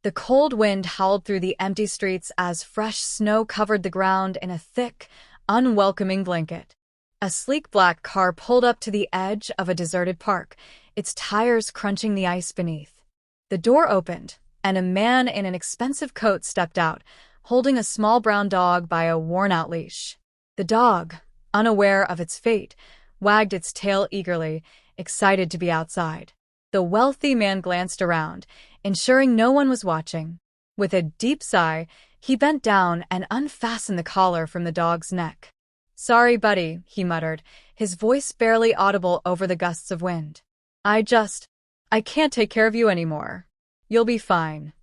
The cold wind howled through the empty streets as fresh snow covered the ground in a thick, unwelcoming blanket. A sleek black car pulled up to the edge of a deserted park, its tires crunching the ice beneath. The door opened, and a man in an expensive coat stepped out, holding a small brown dog by a worn-out leash. The dog, unaware of its fate, wagged its tail eagerly, excited to be outside. The wealthy man glanced around, ensuring no one was watching. With a deep sigh, he bent down and unfastened the collar from the dog's neck. "Sorry, buddy," he muttered, his voice barely audible over the gusts of wind. I can't take care of you anymore. You'll be fine."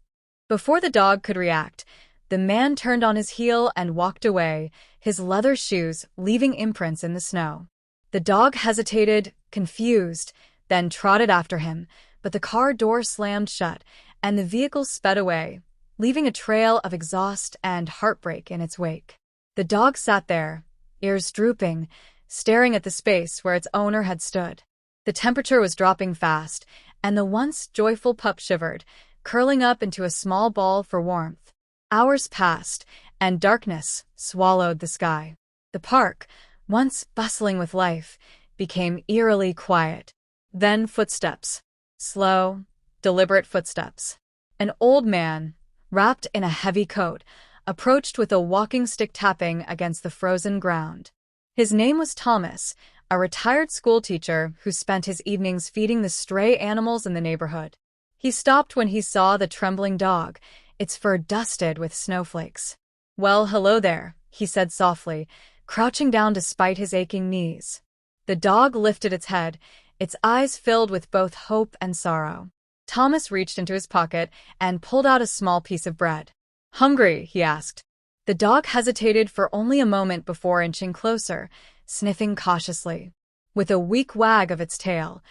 Before the dog could react, the man turned on his heel and walked away, his leather shoes leaving imprints in the snow. The dog hesitated, confused, then trotted after him, but the car door slammed shut, and the vehicle sped away, leaving a trail of exhaust and heartbreak in its wake. The dog sat there, ears drooping, staring at the space where its owner had stood. The temperature was dropping fast, and the once joyful pup shivered, curling up into a small ball for warmth. Hours passed, and darkness swallowed the sky. The park, once bustling with life, became eerily quiet. Then footsteps. Slow, deliberate footsteps. An old man, wrapped in a heavy coat, approached with a walking stick tapping against the frozen ground. His name was Thomas, a retired schoolteacher who spent his evenings feeding the stray animals in the neighborhood. He stopped when he saw the trembling dog, its fur dusted with snowflakes. "Well, hello there," he said softly, crouching down despite his aching knees. The dog lifted its head, its eyes filled with both hope and sorrow. Thomas reached into his pocket and pulled out a small piece of bread. "Hungry?" he asked. The dog hesitated for only a moment before inching closer, sniffing cautiously. With a weak wag of its tail,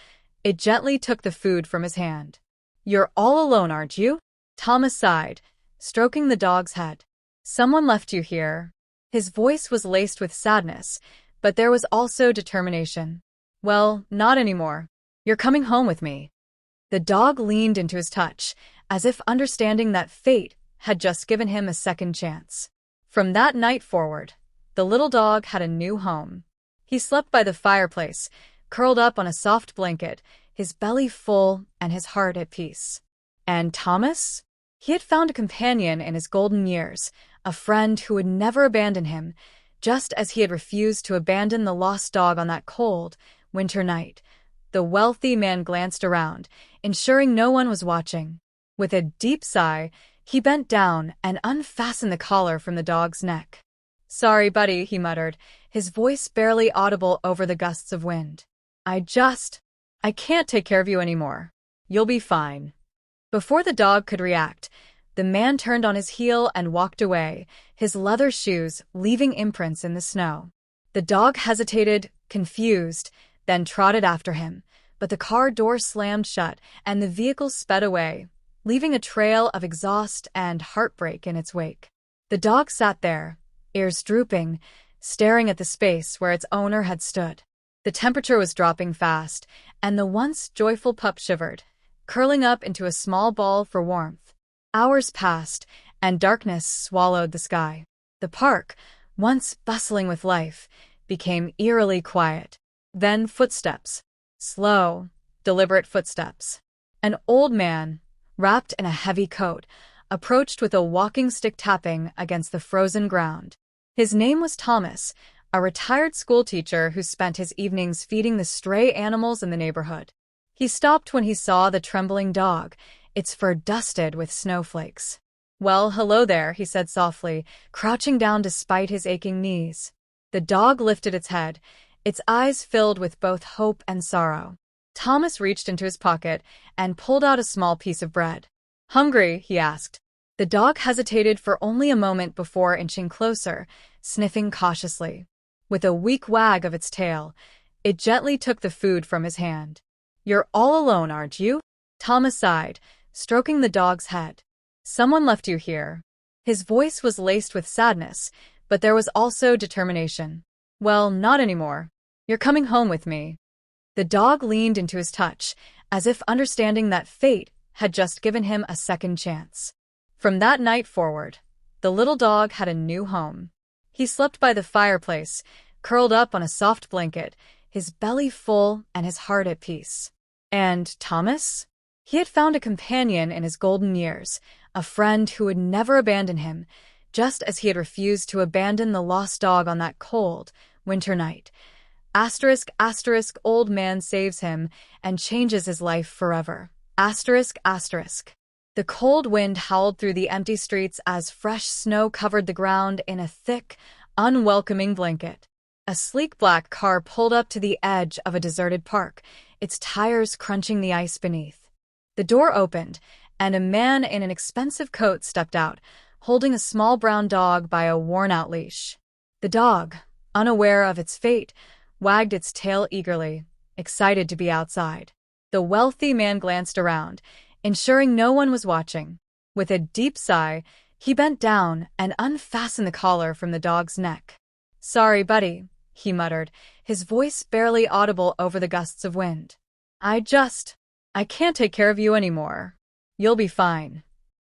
it gently took the food from his hand. "You're all alone, aren't you?" Thomas sighed, stroking the dog's head. "Someone left you here." His voice was laced with sadness, but there was also determination. "Well, not anymore. You're coming home with me." The dog leaned into his touch, as if understanding that fate had just given him a second chance. From that night forward, the little dog had a new home. He slept by the fireplace, curled up on a soft blanket, his belly full and his heart at peace. And Thomas? He had found a companion in his golden years, a friend who would never abandon him, just as he had refused to abandon the lost dog on that cold, winter night. The wealthy man glanced around, ensuring no one was watching. With a deep sigh, he bent down and unfastened the collar from the dog's neck. "Sorry, buddy," he muttered, his voice barely audible over the gusts of wind. I can't take care of you anymore. You'll be fine." Before the dog could react, the man turned on his heel and walked away, his leather shoes leaving imprints in the snow. The dog hesitated, confused, then trotted after him, but the car door slammed shut and the vehicle sped away, leaving a trail of exhaust and heartbreak in its wake. The dog sat there, ears drooping, staring at the space where its owner had stood. The temperature was dropping fast, and the once joyful pup shivered, curling up into a small ball for warmth. Hours passed, and darkness swallowed the sky. The park, once bustling with life, became eerily quiet. Then footsteps. Slow, deliberate footsteps. An old man, wrapped in a heavy coat, approached with a walking stick tapping against the frozen ground. His name was Thomas, a retired schoolteacher who spent his evenings feeding the stray animals in the neighborhood. He stopped when he saw the trembling dog, its fur dusted with snowflakes. "Well, hello there," he said softly, crouching down despite his aching knees. The dog lifted its head, its eyes filled with both hope and sorrow. Thomas reached into his pocket and pulled out a small piece of bread. "Hungry?" he asked. The dog hesitated for only a moment before inching closer, sniffing cautiously. With a weak wag of its tail, it gently took the food from his hand. "You're all alone, aren't you?" Thomas sighed, stroking the dog's head. "Someone left you here." His voice was laced with sadness, but there was also determination. "Well, not anymore. You're coming home with me." The dog leaned into his touch, as if understanding that fate had just given him a second chance. From that night forward, the little dog had a new home. He slept by the fireplace, curled up on a soft blanket, his belly full and his heart at peace. And Thomas? He had found a companion in his golden years, a friend who would never abandon him, just as he had refused to abandon the lost dog on that cold, winter night. Asterisk, asterisk, old man saves him and changes his life forever. Asterisk, asterisk. The cold wind howled through the empty streets as fresh snow covered the ground in a thick, unwelcoming blanket. A sleek black car pulled up to the edge of a deserted park, its tires crunching the ice beneath. The door opened, and a man in an expensive coat stepped out, holding a small brown dog by a worn-out leash. The dog, unaware of its fate, wagged its tail eagerly, excited to be outside. The wealthy man glanced around, ensuring no one was watching. With a deep sigh, he bent down and unfastened the collar from the dog's neck. "Sorry, buddy," he muttered, his voice barely audible over the gusts of wind. I can't take care of you anymore. You'll be fine."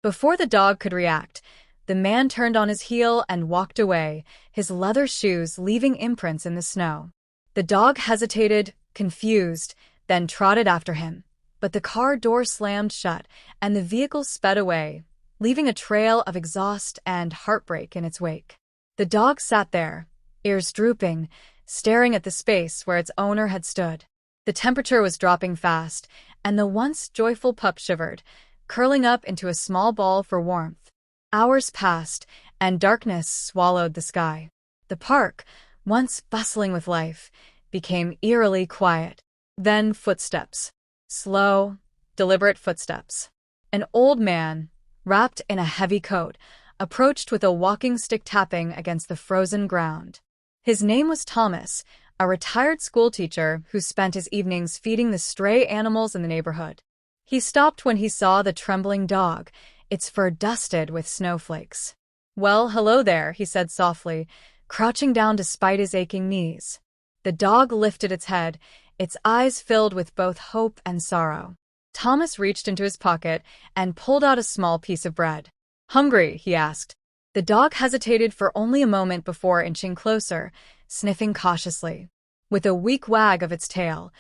Before the dog could react, the man turned on his heel and walked away, his leather shoes leaving imprints in the snow. The dog hesitated, confused, then trotted after him. But the car door slammed shut, and the vehicle sped away, leaving a trail of exhaust and heartbreak in its wake. The dog sat there, ears drooping, staring at the space where its owner had stood. The temperature was dropping fast, and the once joyful pup shivered, curling up into a small ball for warmth. Hours passed, and darkness swallowed the sky. The park, once bustling with life, became eerily quiet. Then footsteps. Slow, deliberate footsteps. An old man, wrapped in a heavy coat, approached with a walking stick tapping against the frozen ground. His name was Thomas, a retired schoolteacher who spent his evenings feeding the stray animals in the neighborhood. He stopped when he saw the trembling dog, its fur dusted with snowflakes. "Well, hello there," he said softly, crouching down despite his aching knees. The dog lifted its head, its eyes filled with both hope and sorrow. Thomas reached into his pocket and pulled out a small piece of bread. "Hungry?" he asked. The dog hesitated for only a moment before inching closer, sniffing cautiously. With a weak wag of its tail,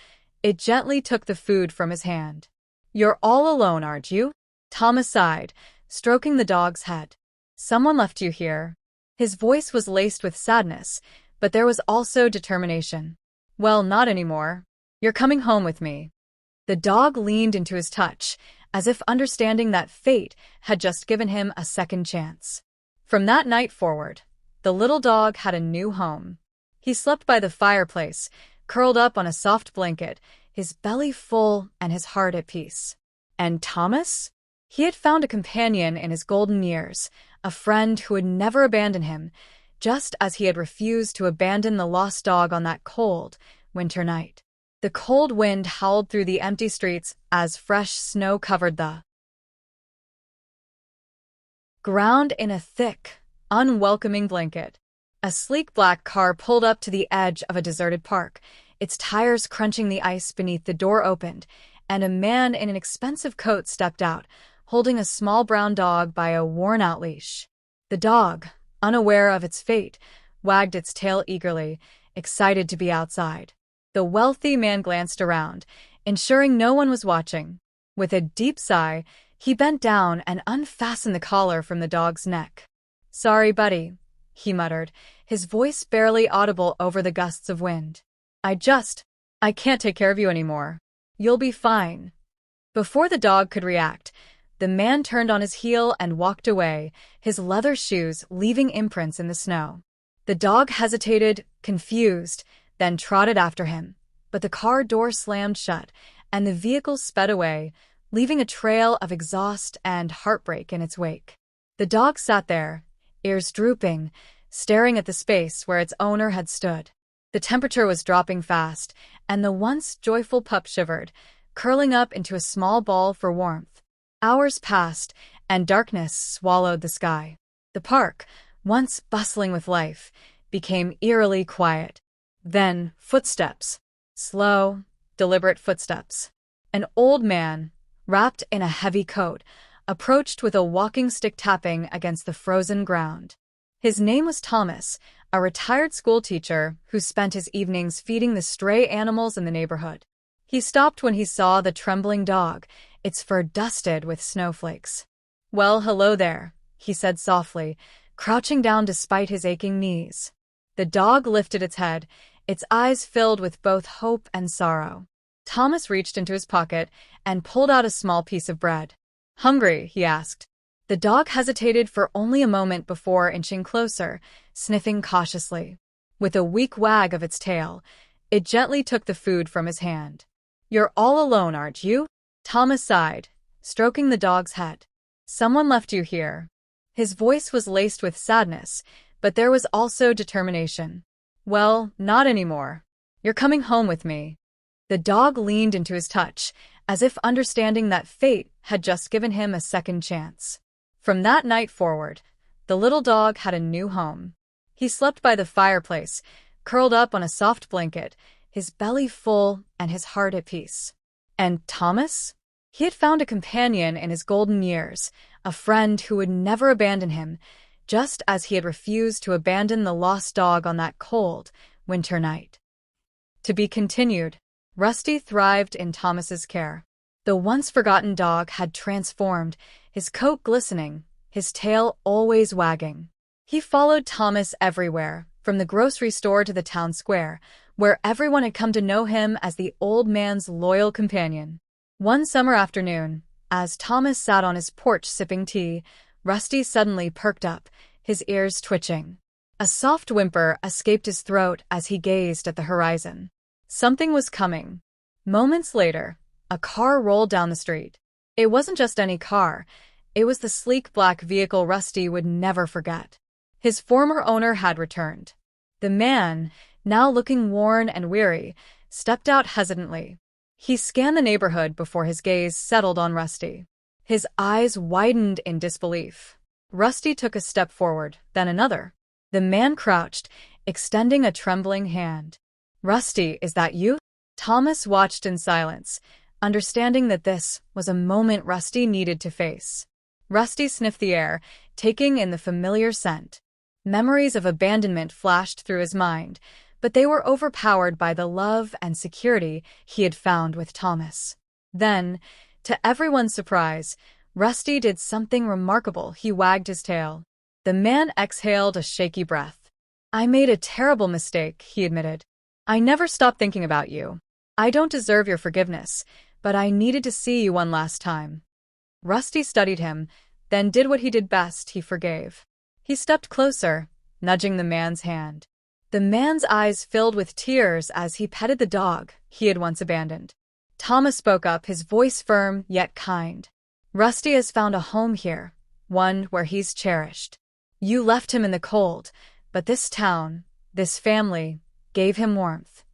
it gently took the food from his hand. "You're all alone, aren't you?" Thomas sighed, stroking the dog's head. "Someone left you here." His voice was laced with sadness, but there was also determination. "Well, not anymore. You're coming home with me." The dog leaned into his touch, as if understanding that fate had just given him a second chance. From that night forward, the little dog had a new home. He slept by the fireplace, curled up on a soft blanket, his belly full and his heart at peace. And Thomas? He had found a companion in his golden years, a friend who would never abandon him, just as he had refused to abandon the lost dog on that cold, winter night. The cold wind howled through the empty streets as fresh snow covered the ground in a thick, unwelcoming blanket. A sleek black car pulled up to the edge of a deserted park, its tires crunching the ice beneath. The door opened, and a man in an expensive coat stepped out, holding a small brown dog by a worn-out leash. The dog, unaware of its fate, wagged its tail eagerly, excited to be outside. The wealthy man glanced around, ensuring no one was watching. With a deep sigh, he bent down and unfastened the collar from the dog's neck. "Sorry, buddy," he muttered, his voice barely audible over the gusts of wind. I can't take care of you anymore. You'll be fine." Before the dog could react, the man turned on his heel and walked away, his leather shoes leaving imprints in the snow. The dog hesitated, confused, then trotted after him. But the car door slammed shut, and the vehicle sped away, leaving a trail of exhaust and heartbreak in its wake. The dog sat there, ears drooping, staring at the space where its owner had stood. The temperature was dropping fast, and the once joyful pup shivered, curling up into a small ball for warmth. Hours passed, and darkness swallowed the sky. The park, once bustling with life, became eerily quiet. Then footsteps. Slow, deliberate footsteps. An old man, wrapped in a heavy coat, approached with a walking stick tapping against the frozen ground. His name was Thomas, a retired schoolteacher who spent his evenings feeding the stray animals in the neighborhood. He stopped when he saw the trembling dog, its fur dusted with snowflakes. "Well, hello there," he said softly, crouching down despite his aching knees. The dog lifted its head, its eyes filled with both hope and sorrow. Thomas reached into his pocket and pulled out a small piece of bread. "Hungry?" he asked. The dog hesitated for only a moment before inching closer, sniffing cautiously. With a weak wag of its tail, it gently took the food from his hand. "You're all alone, aren't you?" Thomas sighed, stroking the dog's head. "Someone left you here." His voice was laced with sadness, but there was also determination. "Well, not anymore. You're coming home with me." The dog leaned into his touch, as if understanding that fate had just given him a second chance. From that night forward, the little dog had a new home. He slept by the fireplace, curled up on a soft blanket, his belly full and his heart at peace. And Thomas? He had found a companion in his golden years, a friend who would never abandon him, just as he had refused to abandon the lost dog on that cold, winter night. To be continued. Rusty thrived in Thomas's care. The once-forgotten dog had transformed, his coat glistening, his tail always wagging. He followed Thomas everywhere, from the grocery store to the town square, where everyone had come to know him as the old man's loyal companion. One summer afternoon, as Thomas sat on his porch sipping tea, Rusty suddenly perked up, his ears twitching. A soft whimper escaped his throat as he gazed at the horizon. Something was coming. Moments later, a car rolled down the street. It wasn't just any car. It was the sleek black vehicle Rusty would never forget. His former owner had returned. The man, now looking worn and weary, stepped out hesitantly. He scanned the neighborhood before his gaze settled on Rusty. His eyes widened in disbelief. Rusty took a step forward, then another. The man crouched, extending a trembling hand. "Rusty, is that you?" Thomas watched in silence, understanding that this was a moment Rusty needed to face. Rusty sniffed the air, taking in the familiar scent. Memories of abandonment flashed through his mind, but they were overpowered by the love and security he had found with Thomas. Then, to everyone's surprise, Rusty did something remarkable. He wagged his tail. The man exhaled a shaky breath. "I made a terrible mistake," he admitted. "I never stopped thinking about you. I don't deserve your forgiveness, but I needed to see you one last time." Rusty studied him, then did what he did best. He forgave. He stepped closer, nudging the man's hand. The man's eyes filled with tears as he petted the dog he had once abandoned. Thomas spoke up, his voice firm yet kind. "Rusty has found a home here, one where he's cherished. You left him in the cold, but this town, this family, gave him warmth."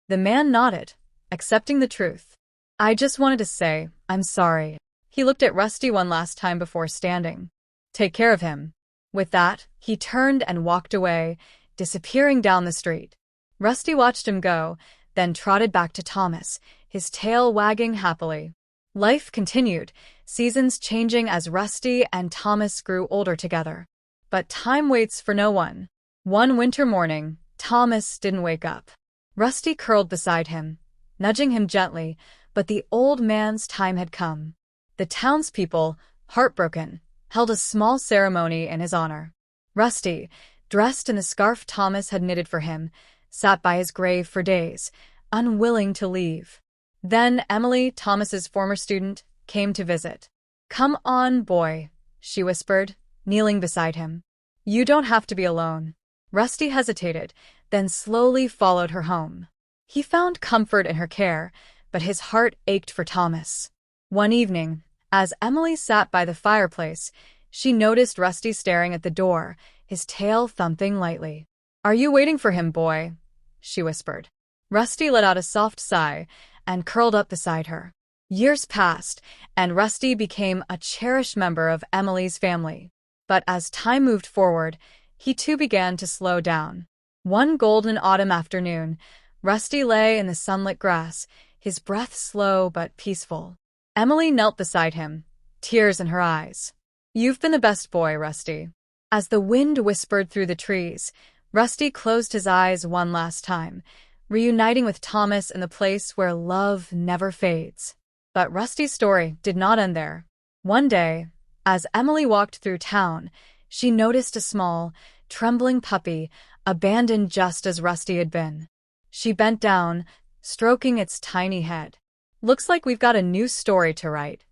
The man nodded, accepting the truth. "I just wanted to say, I'm sorry." He looked at Rusty one last time before standing. "Take care of him." With that, he turned and walked away, disappearing down the street. Rusty watched him go, then trotted back to Thomas, his tail wagging happily. Life continued, seasons changing as Rusty and Thomas grew older together. But time waits for no one. One winter morning, Thomas didn't wake up. Rusty curled beside him, nudging him gently, but the old man's time had come. The townspeople, heartbroken, held a small ceremony in his honor. Rusty, dressed in the scarf Thomas had knitted for him, sat by his grave for days, unwilling to leave. Then Emily, Thomas's former student, came to visit. "Come on, boy," she whispered, kneeling beside him. "You don't have to be alone." Rusty hesitated, then slowly followed her home. He found comfort in her care, but his heart ached for Thomas. One evening, as Emily sat by the fireplace, she noticed Rusty staring at the door, his tail thumping lightly. "Are you waiting for him, boy?" she whispered. Rusty let out a soft sigh and curled up beside her. Years passed, and Rusty became a cherished member of Emily's family. But as time moved forward, he too began to slow down. One golden autumn afternoon, Rusty lay in the sunlit grass, his breath slow but peaceful. Emily knelt beside him, tears in her eyes. "You've been the best boy, Rusty." As the wind whispered through the trees, Rusty closed his eyes one last time, reuniting with Thomas in the place where love never fades. But Rusty's story did not end there. One day, as Emily walked through town, she noticed a small, trembling puppy, abandoned just as Rusty had been. She bent down, stroking its tiny head. "Looks like we've got a new story to write."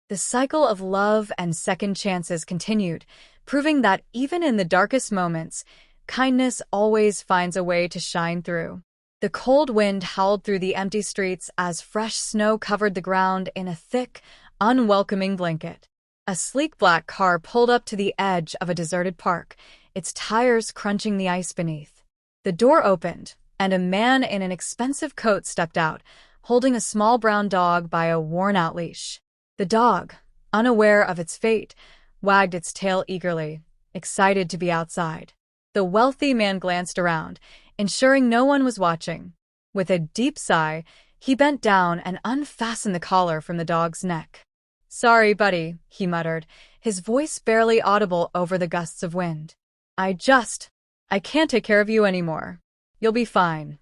The cycle of love and second chances continued, proving that even in the darkest moments, kindness always finds a way to shine through. The cold wind howled through the empty streets as fresh snow covered the ground in a thick, unwelcoming blanket. A sleek black car pulled up to the edge of a deserted park, its tires crunching the ice beneath. The door opened, and a man in an expensive coat stepped out, holding a small brown dog by a worn-out leash. The dog, unaware of its fate, wagged its tail eagerly, excited to be outside. The wealthy man glanced around, ensuring no one was watching. With a deep sigh, he bent down and unfastened the collar from the dog's neck. "Sorry, buddy," he muttered, his voice barely audible over the gusts of wind. I can't take care of you anymore. You'll be fine."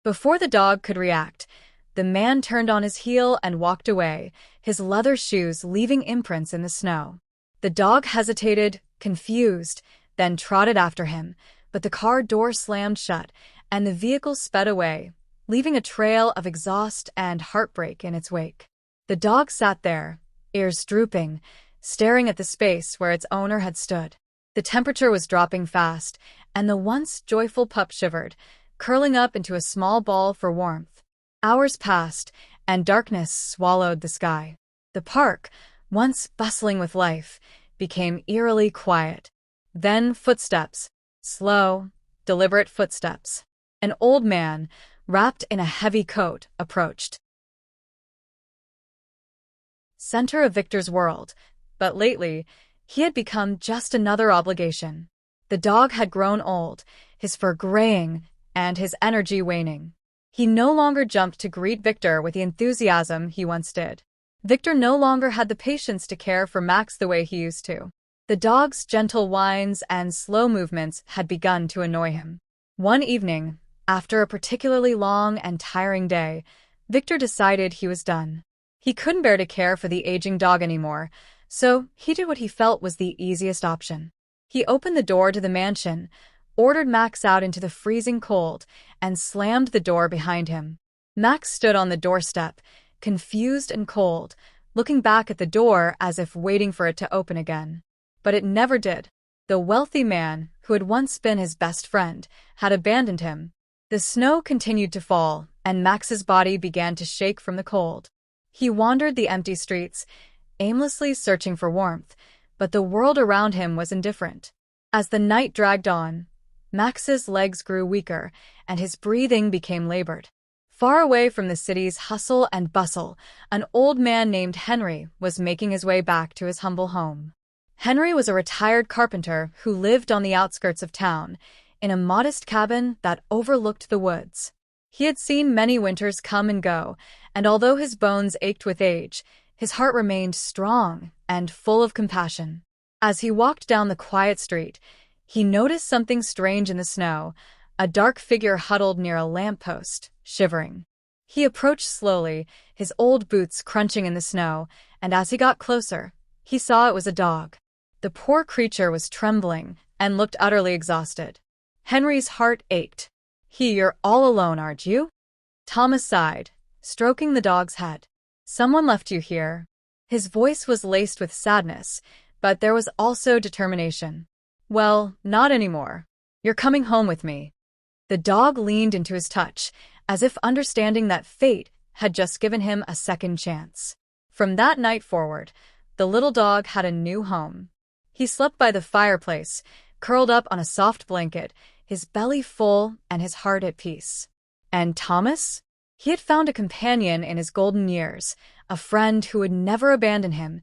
Before the dog could react, the man turned on his heel and walked away, his leather shoes leaving imprints in the snow. The dog hesitated, confused, then trotted after him, but the car door slammed shut, and the vehicle sped away, leaving a trail of exhaust and heartbreak in its wake. The dog sat there, ears drooping, staring at the space where its owner had stood. The temperature was dropping fast, and the once joyful pup shivered, curling up into a small ball for warmth. Hours passed, and darkness swallowed the sky. The park, once bustling with life, became eerily quiet. Then footsteps, slow, deliberate footsteps. An old man, wrapped in a heavy coat, approached. Center of Victor's world, but lately, he had become just another obligation. The dog had grown old, his fur graying, and his energy waning. He no longer jumped to greet Victor with the enthusiasm he once did. Victor no longer had the patience to care for Max the way he used to. The dog's gentle whines and slow movements had begun to annoy him. One evening, after a particularly long and tiring day, Victor decided he was done. He couldn't bear to care for the aging dog anymore, so he did what he felt was the easiest option. He opened the door to the mansion, ordered Max out into the freezing cold, and slammed the door behind him. Max stood on the doorstep, confused and cold, looking back at the door as if waiting for it to open again. But it never did. The wealthy man, who had once been his best friend, had abandoned him. The snow continued to fall, and Max's body began to shake from the cold. He wandered the empty streets, aimlessly searching for warmth, but the world around him was indifferent. As the night dragged on, Max's legs grew weaker, and his breathing became labored. Far away from the city's hustle and bustle, an old man named Henry was making his way back to his humble home. Henry was a retired carpenter who lived on the outskirts of town, in a modest cabin that overlooked the woods. He had seen many winters come and go, and although his bones ached with age, his heart remained strong and full of compassion. As he walked down the quiet street, he noticed something strange in the snow, a dark figure huddled near a lamppost, shivering. He approached slowly, his old boots crunching in the snow, and as he got closer, he saw it was a dog. The poor creature was trembling and looked utterly exhausted. Henry's heart ached. "You're all alone, aren't you?" Thomas sighed, stroking the dog's head. "Someone left you here." His voice was laced with sadness, but there was also determination. "Well, not anymore. You're coming home with me." The dog leaned into his touch, as if understanding that fate had just given him a second chance. From that night forward, the little dog had a new home. He slept by the fireplace, curled up on a soft blanket, his belly full and his heart at peace. And Thomas? He had found a companion in his golden years, a friend who would never abandon him,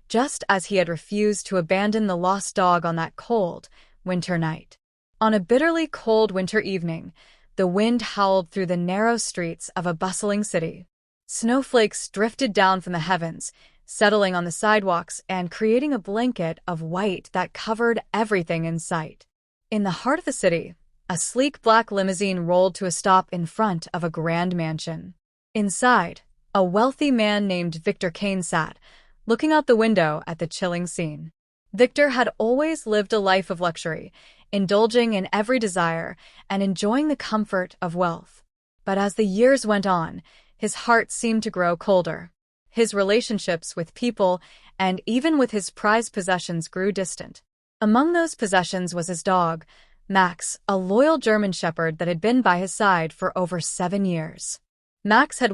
just as he had refused to abandon the lost dog on that cold, winter night. On a bitterly cold winter evening, the wind howled through the narrow streets of a bustling city. Snowflakes drifted down from the heavens, settling on the sidewalks and creating a blanket of white that covered everything in sight. In the heart of the city, a sleek black limousine rolled to a stop in front of a grand mansion. Inside, a wealthy man named Victor Kane sat, looking out the window at the chilling scene. Victor had always lived a life of luxury, indulging in every desire and enjoying the comfort of wealth. But as the years went on, his heart seemed to grow colder. His relationships with people and even with his prized possessions grew distant. Among those possessions was his dog, Max, a loyal German shepherd that had been by his side for over 7 years. Max had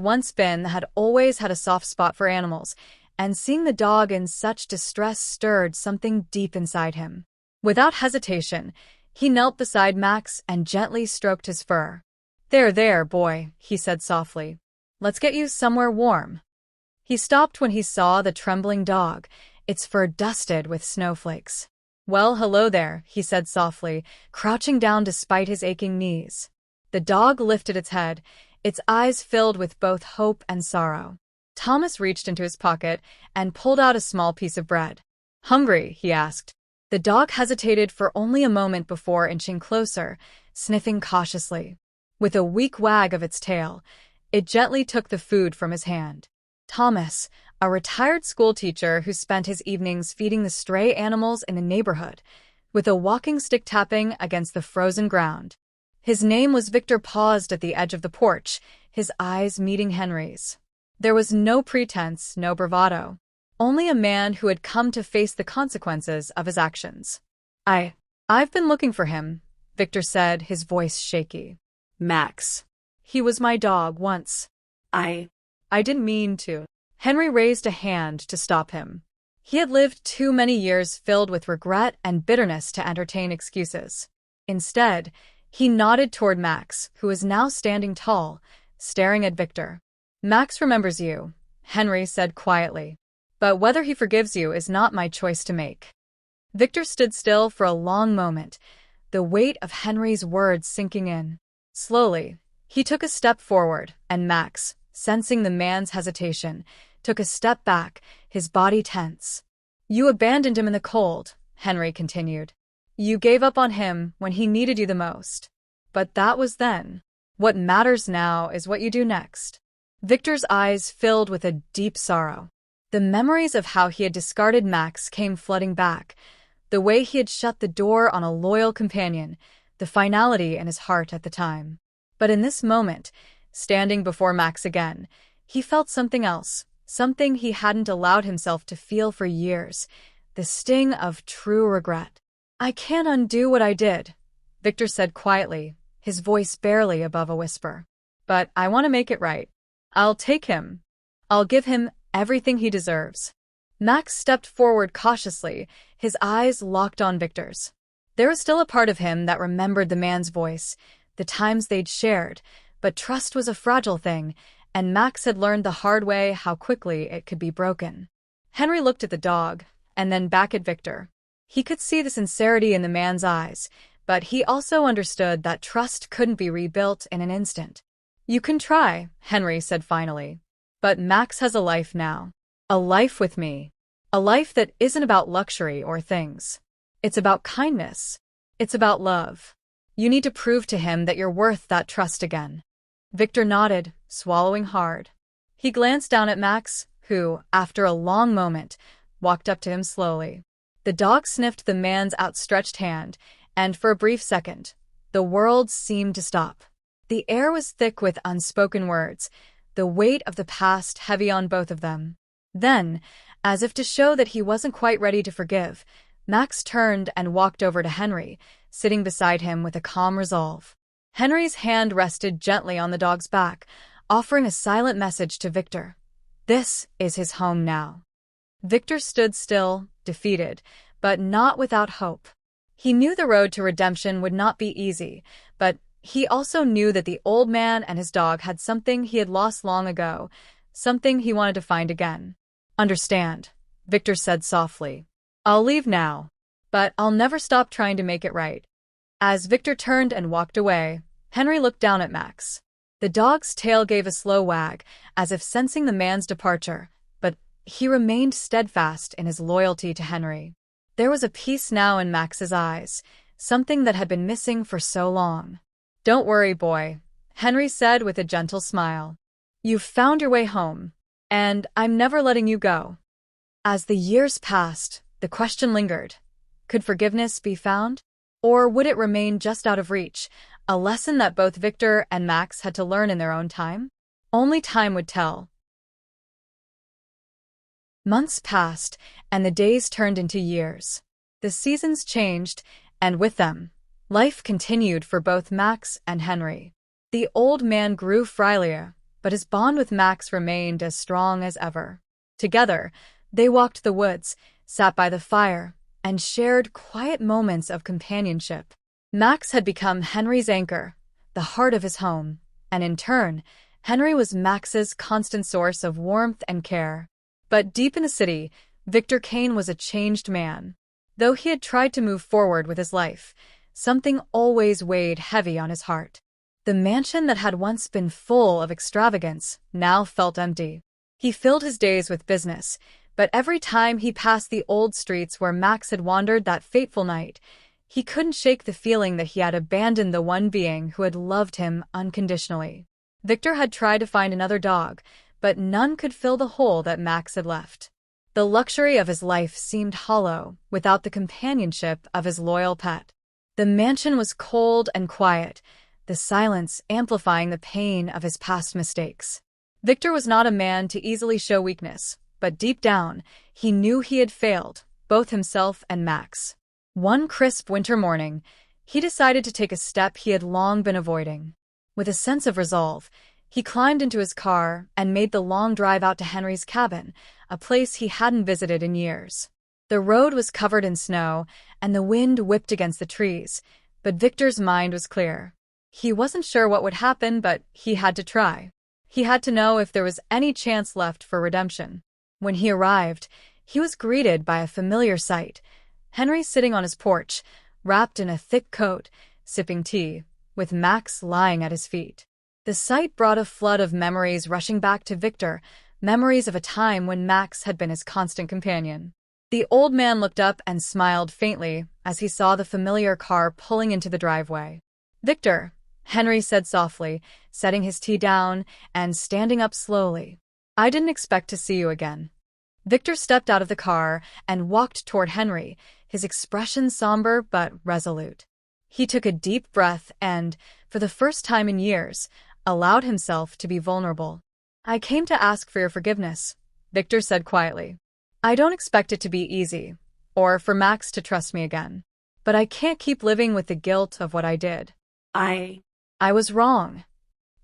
always had a soft spot for animals, and seeing the dog in such distress stirred something deep inside him. Without hesitation, he knelt beside Max and gently stroked his fur. There, boy," he said softly. "Let's get you somewhere warm." He stopped when he saw the trembling dog, its fur dusted with snowflakes. "Well, hello there," he said softly, crouching down despite his aching knees. The dog lifted its head, its eyes filled with both hope and sorrow. Thomas reached into his pocket and pulled out a small piece of bread. "Hungry?" he asked. The dog hesitated for only a moment before inching closer, sniffing cautiously. With a weak wag of its tail, it gently took the food from his hand. Thomas, a retired schoolteacher who spent his evenings feeding the stray animals in the neighborhood, with a walking stick tapping against the frozen ground. His name was Victor. Paused at the edge of the porch, his eyes meeting Henry's. There was no pretense, no bravado. Only a man who had come to face the consequences of his actions. I've been looking for him," Victor said, his voice shaky. "Max. He was my dog once. I didn't mean to." Henry raised a hand to stop him. He had lived too many years filled with regret and bitterness to entertain excuses. Instead, he nodded toward Max, who was now standing tall, staring at Victor. "Max remembers you," Henry said quietly. "But whether he forgives you is not my choice to make." Victor stood still for a long moment, the weight of Henry's words sinking in. Slowly, he took a step forward, and Max, sensing the man's hesitation, took a step back, his body tense. "You abandoned him in the cold," Henry continued. "You gave up on him when he needed you the most. But that was then. What matters now is what you do next." Victor's eyes filled with a deep sorrow. The memories of how he had discarded Max came flooding back, the way he had shut the door on a loyal companion, the finality in his heart at the time. But in this moment, standing before Max again, he felt something else, something he hadn't allowed himself to feel for years, the sting of true regret. "I can't undo what I did," Victor said quietly, his voice barely above a whisper. "But I want to make it right. I'll take him. I'll give him everything he deserves." Max stepped forward cautiously, his eyes locked on Victor's. There was still a part of him that remembered the man's voice, the times they'd shared, but trust was a fragile thing, and Max had learned the hard way how quickly it could be broken. Henry looked at the dog, and then back at Victor. He could see the sincerity in the man's eyes, but he also understood that trust couldn't be rebuilt in an instant. "You can try," Henry said finally. "But Max has a life now. A life with me. A life that isn't about luxury or things. It's about kindness. It's about love. You need to prove to him that you're worth that trust again." Victor nodded, swallowing hard. He glanced down at Max, who, after a long moment, walked up to him slowly. The dog sniffed the man's outstretched hand, and for a brief second, the world seemed to stop. The air was thick with unspoken words, the weight of the past heavy on both of them. Then, as if to show that he wasn't quite ready to forgive, Max turned and walked over to Henry, sitting beside him with a calm resolve. Henry's hand rested gently on the dog's back, offering a silent message to Victor. This is his home now. Victor stood still, defeated, but not without hope. He knew the road to redemption would not be easy, but he also knew that the old man and his dog had something he had lost long ago, something he wanted to find again. "Understand," Victor said softly. "I'll leave now, but I'll never stop trying to make it right." As Victor turned and walked away, Henry looked down at Max. The dog's tail gave a slow wag, as if sensing the man's departure, but he remained steadfast in his loyalty to Henry. There was a peace now in Max's eyes, something that had been missing for so long. "Don't worry, boy," Henry said with a gentle smile. "You've found your way home, and I'm never letting you go." As the years passed, the question lingered. Could forgiveness be found? Or would it remain just out of reach, a lesson that both Victor and Max had to learn in their own time? Only time would tell. Months passed, and the days turned into years. The seasons changed, and with them, life continued for both Max and Henry. The old man grew frailer, but his bond with Max remained as strong as ever. Together, they walked the woods, sat by the fire, and shared quiet moments of companionship. Max had become Henry's anchor, the heart of his home, and in turn, Henry was Max's constant source of warmth and care. But deep in the city, Victor Kane was a changed man. Though he had tried to move forward with his life, something always weighed heavy on his heart. The mansion that had once been full of extravagance now felt empty. He filled his days with business, but every time he passed the old streets where Max had wandered that fateful night, he couldn't shake the feeling that he had abandoned the one being who had loved him unconditionally. Victor had tried to find another dog, but none could fill the hole that Max had left. The luxury of his life seemed hollow without the companionship of his loyal pet. The mansion was cold and quiet, the silence amplifying the pain of his past mistakes. Victor was not a man to easily show weakness, but deep down, he knew he had failed, both himself and Max. One crisp winter morning, he decided to take a step he had long been avoiding. With a sense of resolve, he climbed into his car and made the long drive out to Henry's cabin, a place he hadn't visited in years. The road was covered in snow, and the wind whipped against the trees, but Victor's mind was clear. He wasn't sure what would happen, but he had to try. He had to know if there was any chance left for redemption. When he arrived, he was greeted by a familiar sight. Henry sitting on his porch, wrapped in a thick coat, sipping tea, with Max lying at his feet. The sight brought a flood of memories rushing back to Victor, memories of a time when Max had been his constant companion. The old man looked up and smiled faintly as he saw the familiar car pulling into the driveway. "Victor," Henry said softly, setting his tea down and standing up slowly. "I didn't expect to see you again." Victor stepped out of the car and walked toward Henry, his expression somber but resolute. He took a deep breath and, for the first time in years, allowed himself to be vulnerable. "I came to ask for your forgiveness," Victor said quietly. "I don't expect it to be easy, or for Max to trust me again. But I can't keep living with the guilt of what I did. I was wrong."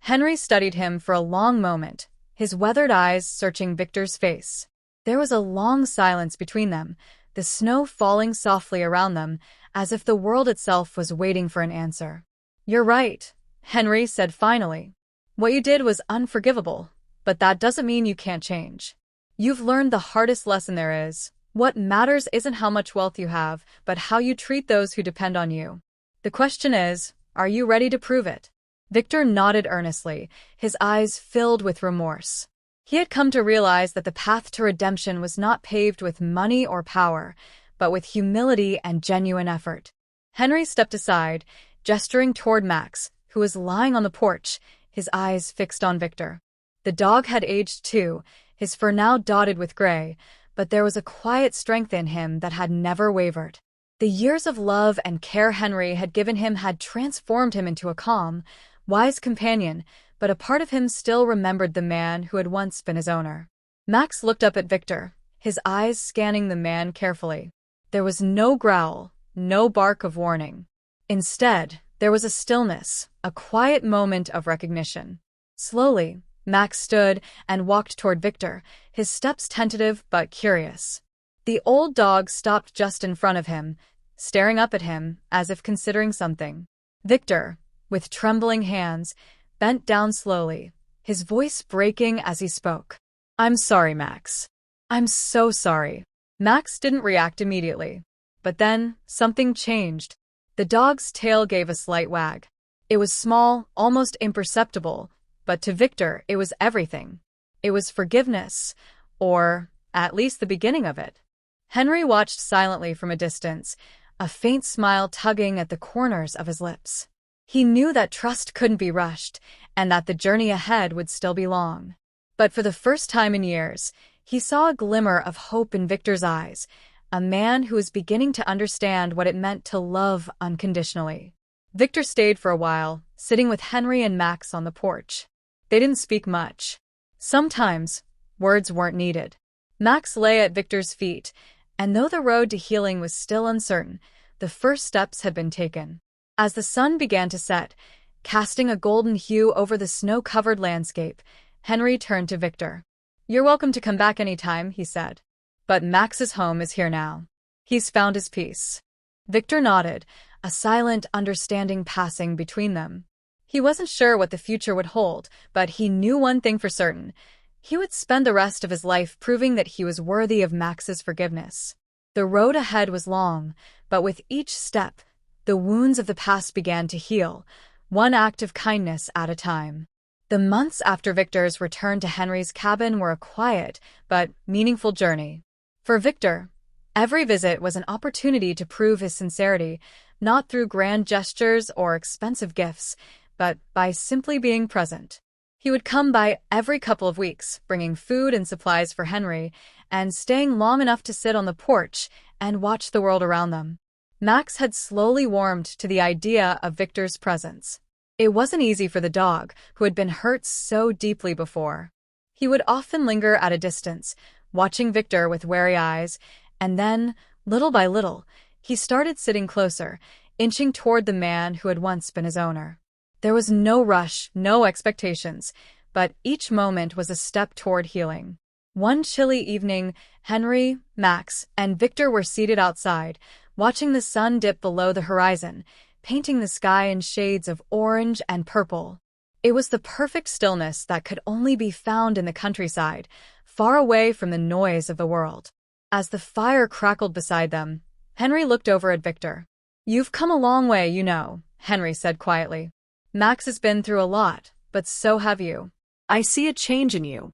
Henry studied him for a long moment, his weathered eyes searching Victor's face. There was a long silence between them, the snow falling softly around them, as if the world itself was waiting for an answer. "You're right," Henry said finally. "What you did was unforgivable, but that doesn't mean you can't change. You've learned the hardest lesson there is. What matters isn't how much wealth you have, but how you treat those who depend on you. The question is, are you ready to prove it?" Victor nodded earnestly, his eyes filled with remorse. He had come to realize that the path to redemption was not paved with money or power, but with humility and genuine effort. Henry stepped aside, gesturing toward Max, who was lying on the porch, his eyes fixed on Victor. The dog had aged too, his fur now dotted with gray, but there was a quiet strength in him that had never wavered. The years of love and care Henry had given him had transformed him into a calm, wise companion, but a part of him still remembered the man who had once been his owner. Max looked up at Victor, his eyes scanning the man carefully. There was no growl, no bark of warning. Instead, there was a stillness, a quiet moment of recognition. Slowly, Max stood and walked toward Victor, his steps tentative but curious. The old dog stopped just in front of him, staring up at him as if considering something. Victor, with trembling hands, bent down slowly, his voice breaking as he spoke. "I'm sorry, Max. I'm so sorry." Max didn't react immediately. But then, something changed. The dog's tail gave a slight wag. It was small, almost imperceptible, but to Victor it was everything. It was forgiveness, or At least the beginning of it. Henry watched silently from a distance, a faint smile tugging at the corners of his lips. He knew that trust couldn't be rushed, and that the journey ahead would still be long. But for the first time in years, he saw a glimmer of hope in Victor's eyes, a man who was beginning to understand what it meant to love unconditionally. Victor stayed for a while, sitting with Henry and Max on the porch. They didn't speak much. Sometimes, words weren't needed. Max lay at Victor's feet, and though the road to healing was still uncertain, the first steps had been taken. As the sun began to set, casting a golden hue over the snow-covered landscape, Henry turned to Victor. "You're welcome to come back anytime," he said. "But Max's home is here now. He's found his peace." Victor nodded, a silent understanding passing between them. He wasn't sure what the future would hold, but he knew one thing for certain. He would spend the rest of his life proving that he was worthy of Max's forgiveness. The road ahead was long, but with each step, the wounds of the past began to heal, one act of kindness at a time. The months after Victor's return to Henry's cabin were a quiet but meaningful journey. For Victor, every visit was an opportunity to prove his sincerity, not through grand gestures or expensive gifts, but by simply being present. He would come by every couple of weeks, bringing food and supplies for Henry, and staying long enough to sit on the porch and watch the world around them. Max had slowly warmed to the idea of Victor's presence. It wasn't easy for the dog, who had been hurt so deeply before. He would often linger at a distance, watching Victor with wary eyes, and then, little by little, he started sitting closer, inching toward the man who had once been his owner. There was no rush, no expectations, but each moment was a step toward healing. One chilly evening, Henry, Max, and Victor were seated outside, watching the sun dip below the horizon, painting the sky in shades of orange and purple. It was the perfect stillness that could only be found in the countryside, far away from the noise of the world. As the fire crackled beside them, Henry looked over at Victor. "You've come a long way, you know," Henry said quietly. "Max has been through a lot, but so have you. I see a change in you."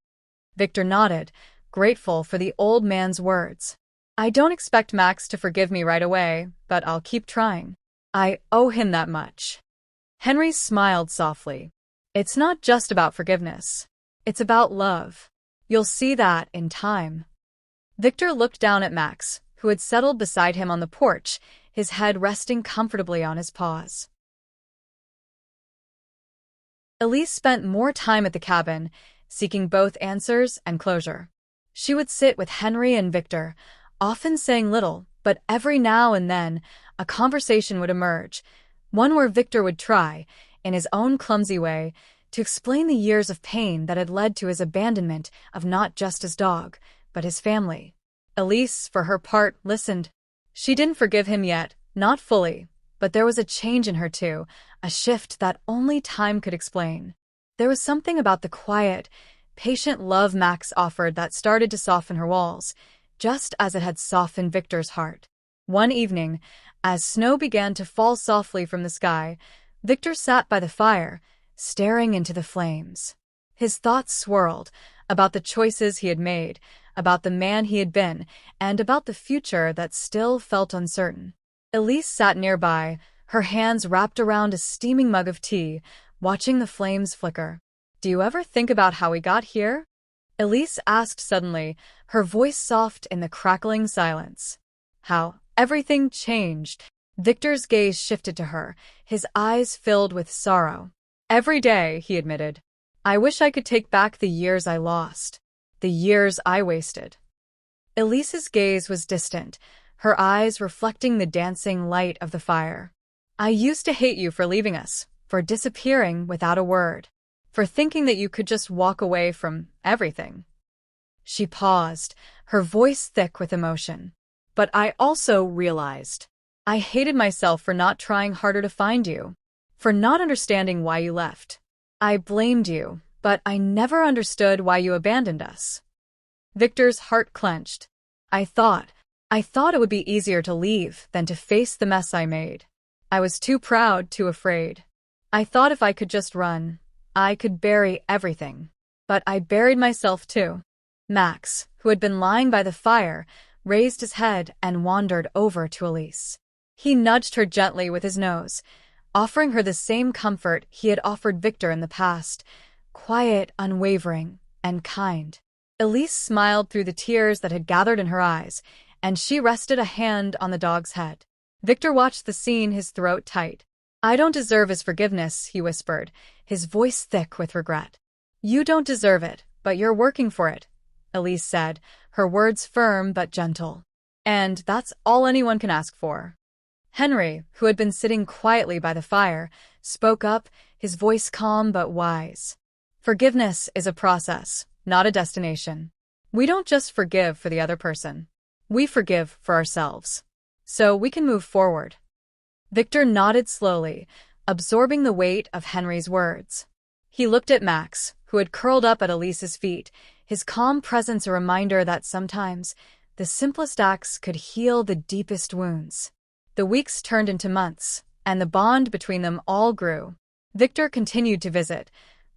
Victor nodded, grateful for the old man's words. "I don't expect Max to forgive me right away, but I'll keep trying. I owe him that much." Henry smiled softly. "It's not just about forgiveness. It's about love. You'll see that in time." Victor looked down at Max, who had settled beside him on the porch, his head resting comfortably on his paws. Elise spent more time at the cabin, seeking both answers and closure. She would sit with Henry and Victor, often saying little, but every now and then, a conversation would emerge, one where Victor would try, in his own clumsy way, to explain the years of pain that had led to his abandonment of not just his dog, but his family. Elise, for her part, listened. She didn't forgive him yet, not fully, but there was a change in her too, a shift that only time could explain. There was something about the quiet, patient love Max offered that started to soften her walls, just as it had softened Victor's heart. One evening, as snow began to fall softly from the sky, Victor sat by the fire, staring into the flames. His thoughts swirled about the choices he had made, about the man he had been, and about the future that still felt uncertain. Elise sat nearby, her hands wrapped around a steaming mug of tea, watching the flames flicker. "Do you ever think about how we got here?" Elise asked suddenly, her voice soft in the crackling silence. "How everything changed." Victor's gaze shifted to her, his eyes filled with sorrow. "Every day," he admitted. "I wish I could take back the years I lost, the years I wasted." Elise's gaze was distant, her eyes reflecting the dancing light of the fire. "I used to hate you for leaving us, for disappearing without a word, for thinking that you could just walk away from everything." She paused, her voice thick with emotion. "But I also realized I hated myself for not trying harder to find you, for not understanding why you left. I blamed you, but I never understood why you abandoned us." Victor's heart clenched. I thought it would be easier to leave than to face the mess I made. I was too proud, too afraid. I thought if I could just run, I could bury everything. But I buried myself too." Max, who had been lying by the fire, raised his head and wandered over to Elise. He nudged her gently with his nose, offering her the same comfort he had offered Victor in the past, quiet, unwavering, and kind. Elise smiled through the tears that had gathered in her eyes, and she rested a hand on the dog's head. Victor watched the scene, his throat tight. "I don't deserve his forgiveness," he whispered, his voice thick with regret. "You don't deserve it, but you're working for it," Elise said, her words firm but gentle. "And that's all anyone can ask for." Henry, who had been sitting quietly by the fire, spoke up, his voice calm but wise. "Forgiveness is a process, not a destination. We don't just forgive for the other person. We forgive for ourselves. So we can move forward." Victor nodded slowly, absorbing the weight of Henry's words. He looked at Max, who had curled up at Elise's feet, his calm presence a reminder that sometimes the simplest acts could heal the deepest wounds. The weeks turned into months, and the bond between them all grew. Victor continued to visit,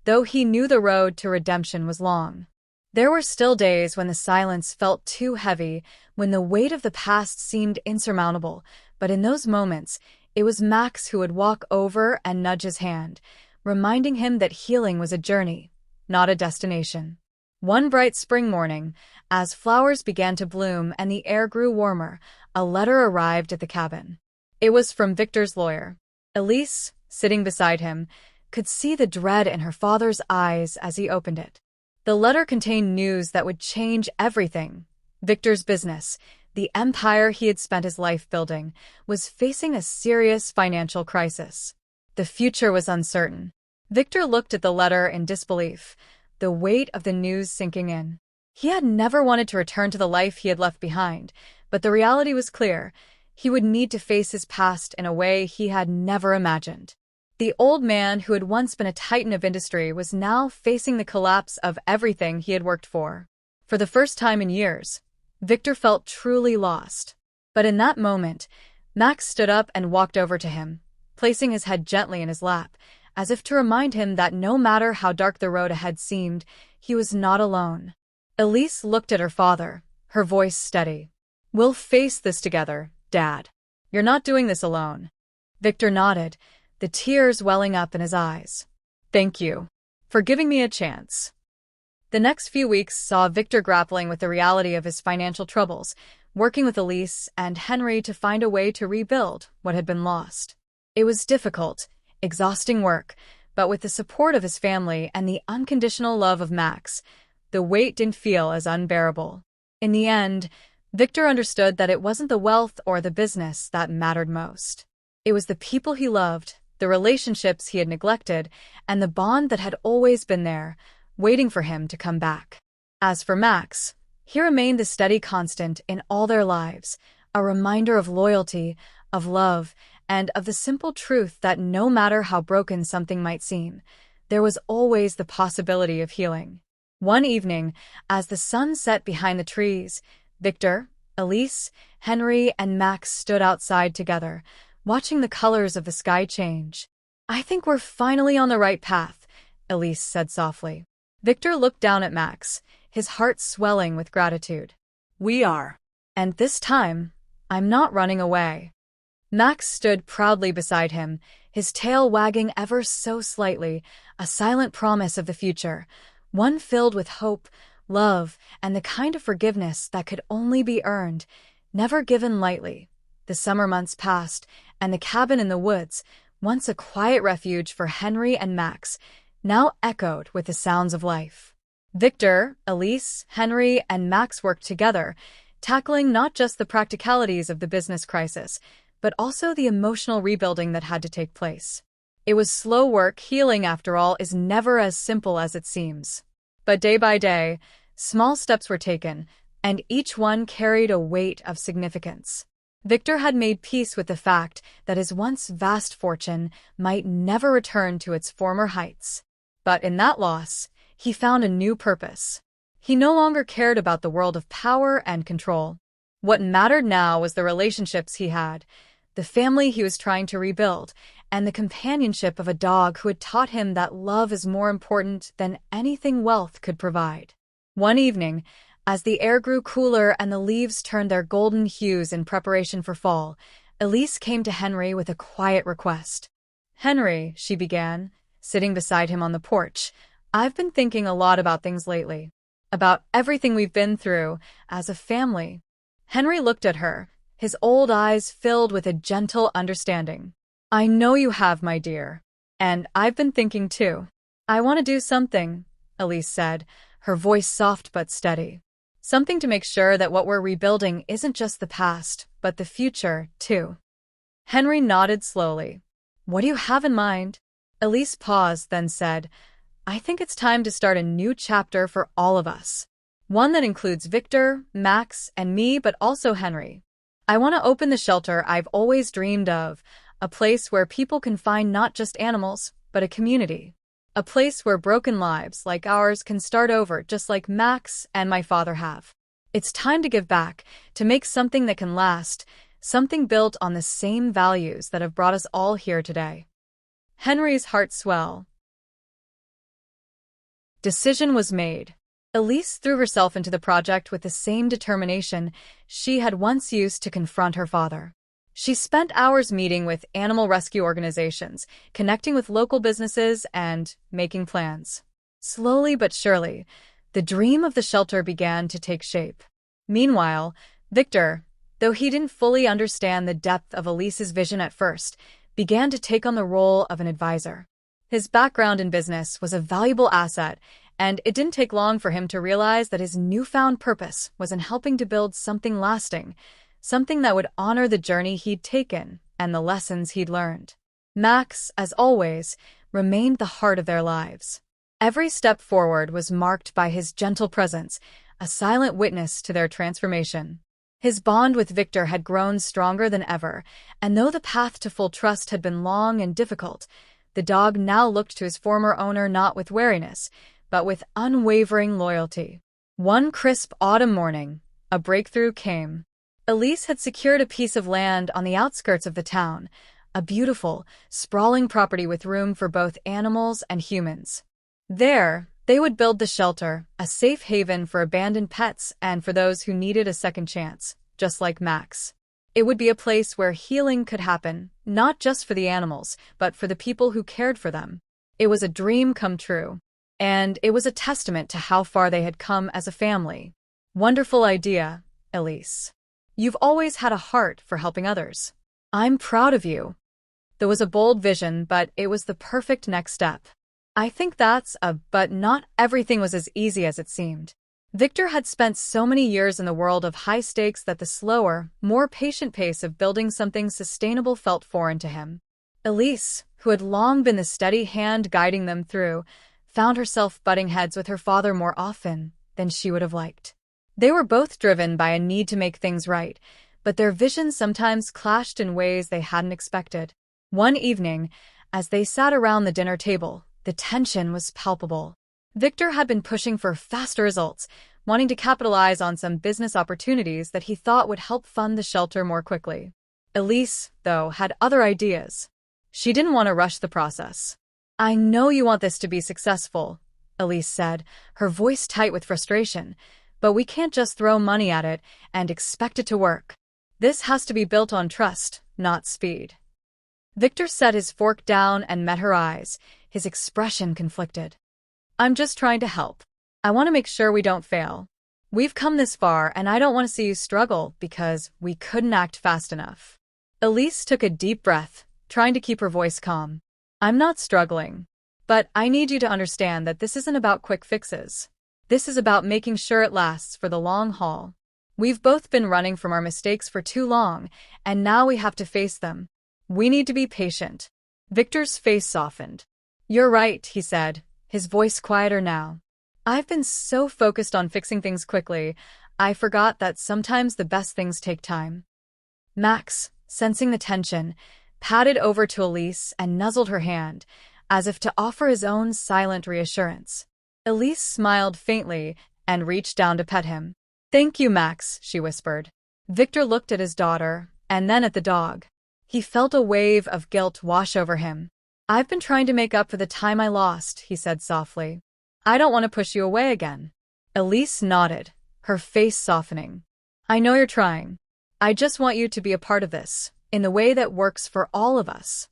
though he knew the road to redemption was long. There were still days when the silence felt too heavy, when the weight of the past seemed insurmountable, but in those moments, it was Max who would walk over and nudge his hand, reminding him that healing was a journey, not a destination. One bright spring morning, as flowers began to bloom and the air grew warmer, a letter arrived at the cabin. It was from Victor's lawyer. Elise, sitting beside him, could see the dread in her father's eyes as he opened it. The letter contained news that would change everything. Victor's business, the empire he had spent his life building, was facing a serious financial crisis. The future was uncertain. Victor looked at the letter in disbelief, the weight of the news sinking in. He had never wanted to return to the life he had left behind, but the reality was clear. He would need to face his past in a way he had never imagined. The old man who had once been a titan of industry was now facing the collapse of everything he had worked for. For the first time in years, Victor felt truly lost. But in that moment, Max stood up and walked over to him, placing his head gently in his lap, as if to remind him that no matter how dark the road ahead seemed, he was not alone. Elise looked at her father, her voice steady. "We'll face this together, Dad. You're not doing this alone." Victor nodded, the tears welling up in his eyes. "Thank you for giving me a chance." The next few weeks saw Victor grappling with the reality of his financial troubles, working with Elise and Henry to find a way to rebuild what had been lost. It was difficult, exhausting work, but with the support of his family and the unconditional love of Max, the weight didn't feel as unbearable. In the end, Victor understood that it wasn't the wealth or the business that mattered most. It was the people he loved, the relationships he had neglected, and the bond that had always been there, waiting for him to come back. As for Max, he remained the steady constant in all their lives, a reminder of loyalty, of love, and of the simple truth that no matter how broken something might seem, there was always the possibility of healing. One evening, as the sun set behind the trees, Victor, Elise, Henry, and Max stood outside together, watching the colors of the sky change. "I think we're finally on the right path," Elise said softly. Victor looked down at Max, his heart swelling with gratitude. "We are. And this time, I'm not running away." Max stood proudly beside him, his tail wagging ever so slightly, a silent promise of the future, one filled with hope, love, and the kind of forgiveness that could only be earned, never given lightly. The summer months passed, and the cabin in the woods, once a quiet refuge for Henry and Max, now echoed with the sounds of life. Victor, Elise, Henry, and Max worked together, tackling not just the practicalities of the business crisis, but also the emotional rebuilding that had to take place. It was slow work. Healing, after all, is never as simple as it seems. But day by day, small steps were taken, and each one carried a weight of significance. Victor had made peace with the fact that his once vast fortune might never return to its former heights. But in that loss, he found a new purpose. He no longer cared about the world of power and control. What mattered now was the relationships he had, the family he was trying to rebuild, and the companionship of a dog who had taught him that love is more important than anything wealth could provide. One evening, As the air grew cooler and the leaves turned their golden hues in preparation for fall, Elise came to Henry with a quiet request. "Henry," she began, sitting beside him on the porch, "I've been thinking a lot about things lately. About everything we've been through as a family." Henry looked at her, his old eyes filled with a gentle understanding. "I know you have, my dear. And I've been thinking too. I want to do something," Elise said, her voice soft but steady. "Something to make sure that what we're rebuilding isn't just the past, but the future, too." Henry nodded slowly. "What do you have in mind?" Elise paused, then said, "I think it's time to start a new chapter for all of us. One that includes Victor, Max, and me, but also Henry. I want to open the shelter I've always dreamed of, a place where people can find not just animals, but a community. A place where broken lives like ours can start over just like Max and my father have. It's time to give back, to make something that can last, something built on the same values that have brought us all here today." Henry's heart swelled. Decision was made. Elise threw herself into the project with the same determination she had once used to confront her father. She spent hours meeting with animal rescue organizations, connecting with local businesses, and making plans. Slowly but surely, the dream of the shelter began to take shape. Meanwhile, Victor, though he didn't fully understand the depth of Elise's vision at first, began to take on the role of an advisor. His background in business was a valuable asset, and it didn't take long for him to realize that his newfound purpose was in helping to build something lasting, something that would honor the journey he'd taken and the lessons he'd learned. Max, as always, remained the heart of their lives. Every step forward was marked by his gentle presence, a silent witness to their transformation. His bond with Victor had grown stronger than ever, and though the path to full trust had been long and difficult, the dog now looked to his former owner not with wariness, but with unwavering loyalty. One crisp autumn morning, a breakthrough came. Elise had secured a piece of land on the outskirts of the town, a beautiful, sprawling property with room for both animals and humans. There, they would build the shelter, a safe haven for abandoned pets and for those who needed a second chance, just like Max. It would be a place where healing could happen, not just for the animals, but for the people who cared for them. It was a dream come true, and it was a testament to how far they had come as a family. "Wonderful idea, Elise. You've always had a heart for helping others. I'm proud of you." There was a bold vision, but it was the perfect next step. But not everything was as easy as it seemed. Victor had spent so many years in the world of high stakes that the slower, more patient pace of building something sustainable felt foreign to him. Elise, who had long been the steady hand guiding them through, found herself butting heads with her father more often than she would have liked. They were both driven by a need to make things right, but their visions sometimes clashed in ways they hadn't expected. One evening, as they sat around the dinner table, the tension was palpable. Victor had been pushing for faster results, wanting to capitalize on some business opportunities that he thought would help fund the shelter more quickly. Elise, though, had other ideas. She didn't want to rush the process. "I know you want this to be successful," Elise said, her voice tight with frustration, "but we can't just throw money at it and expect it to work. This has to be built on trust, not speed." Victor set his fork down and met her eyes, his expression conflicted. "I'm just trying to help. I want to make sure we don't fail. We've come this far, and I don't want to see you struggle because we couldn't act fast enough." Elise took a deep breath, trying to keep her voice calm. "I'm not struggling. But I need you to understand that this isn't about quick fixes. This is about making sure it lasts for the long haul. We've both been running from our mistakes for too long, and now we have to face them. We need to be patient." Victor's face softened. "You're right," he said, his voice quieter now. "I've been so focused on fixing things quickly, I forgot that sometimes the best things take time." Max, sensing the tension, padded over to Elise and nuzzled her hand, as if to offer his own silent reassurance. Elise smiled faintly and reached down to pet him. "Thank you, Max," she whispered. Victor looked at his daughter, and then at the dog. He felt a wave of guilt wash over him. "I've been trying to make up for the time I lost," he said softly. "I don't want to push you away again." Elise nodded, her face softening. "I know you're trying. I just want you to be a part of this, in the way that works for all of us."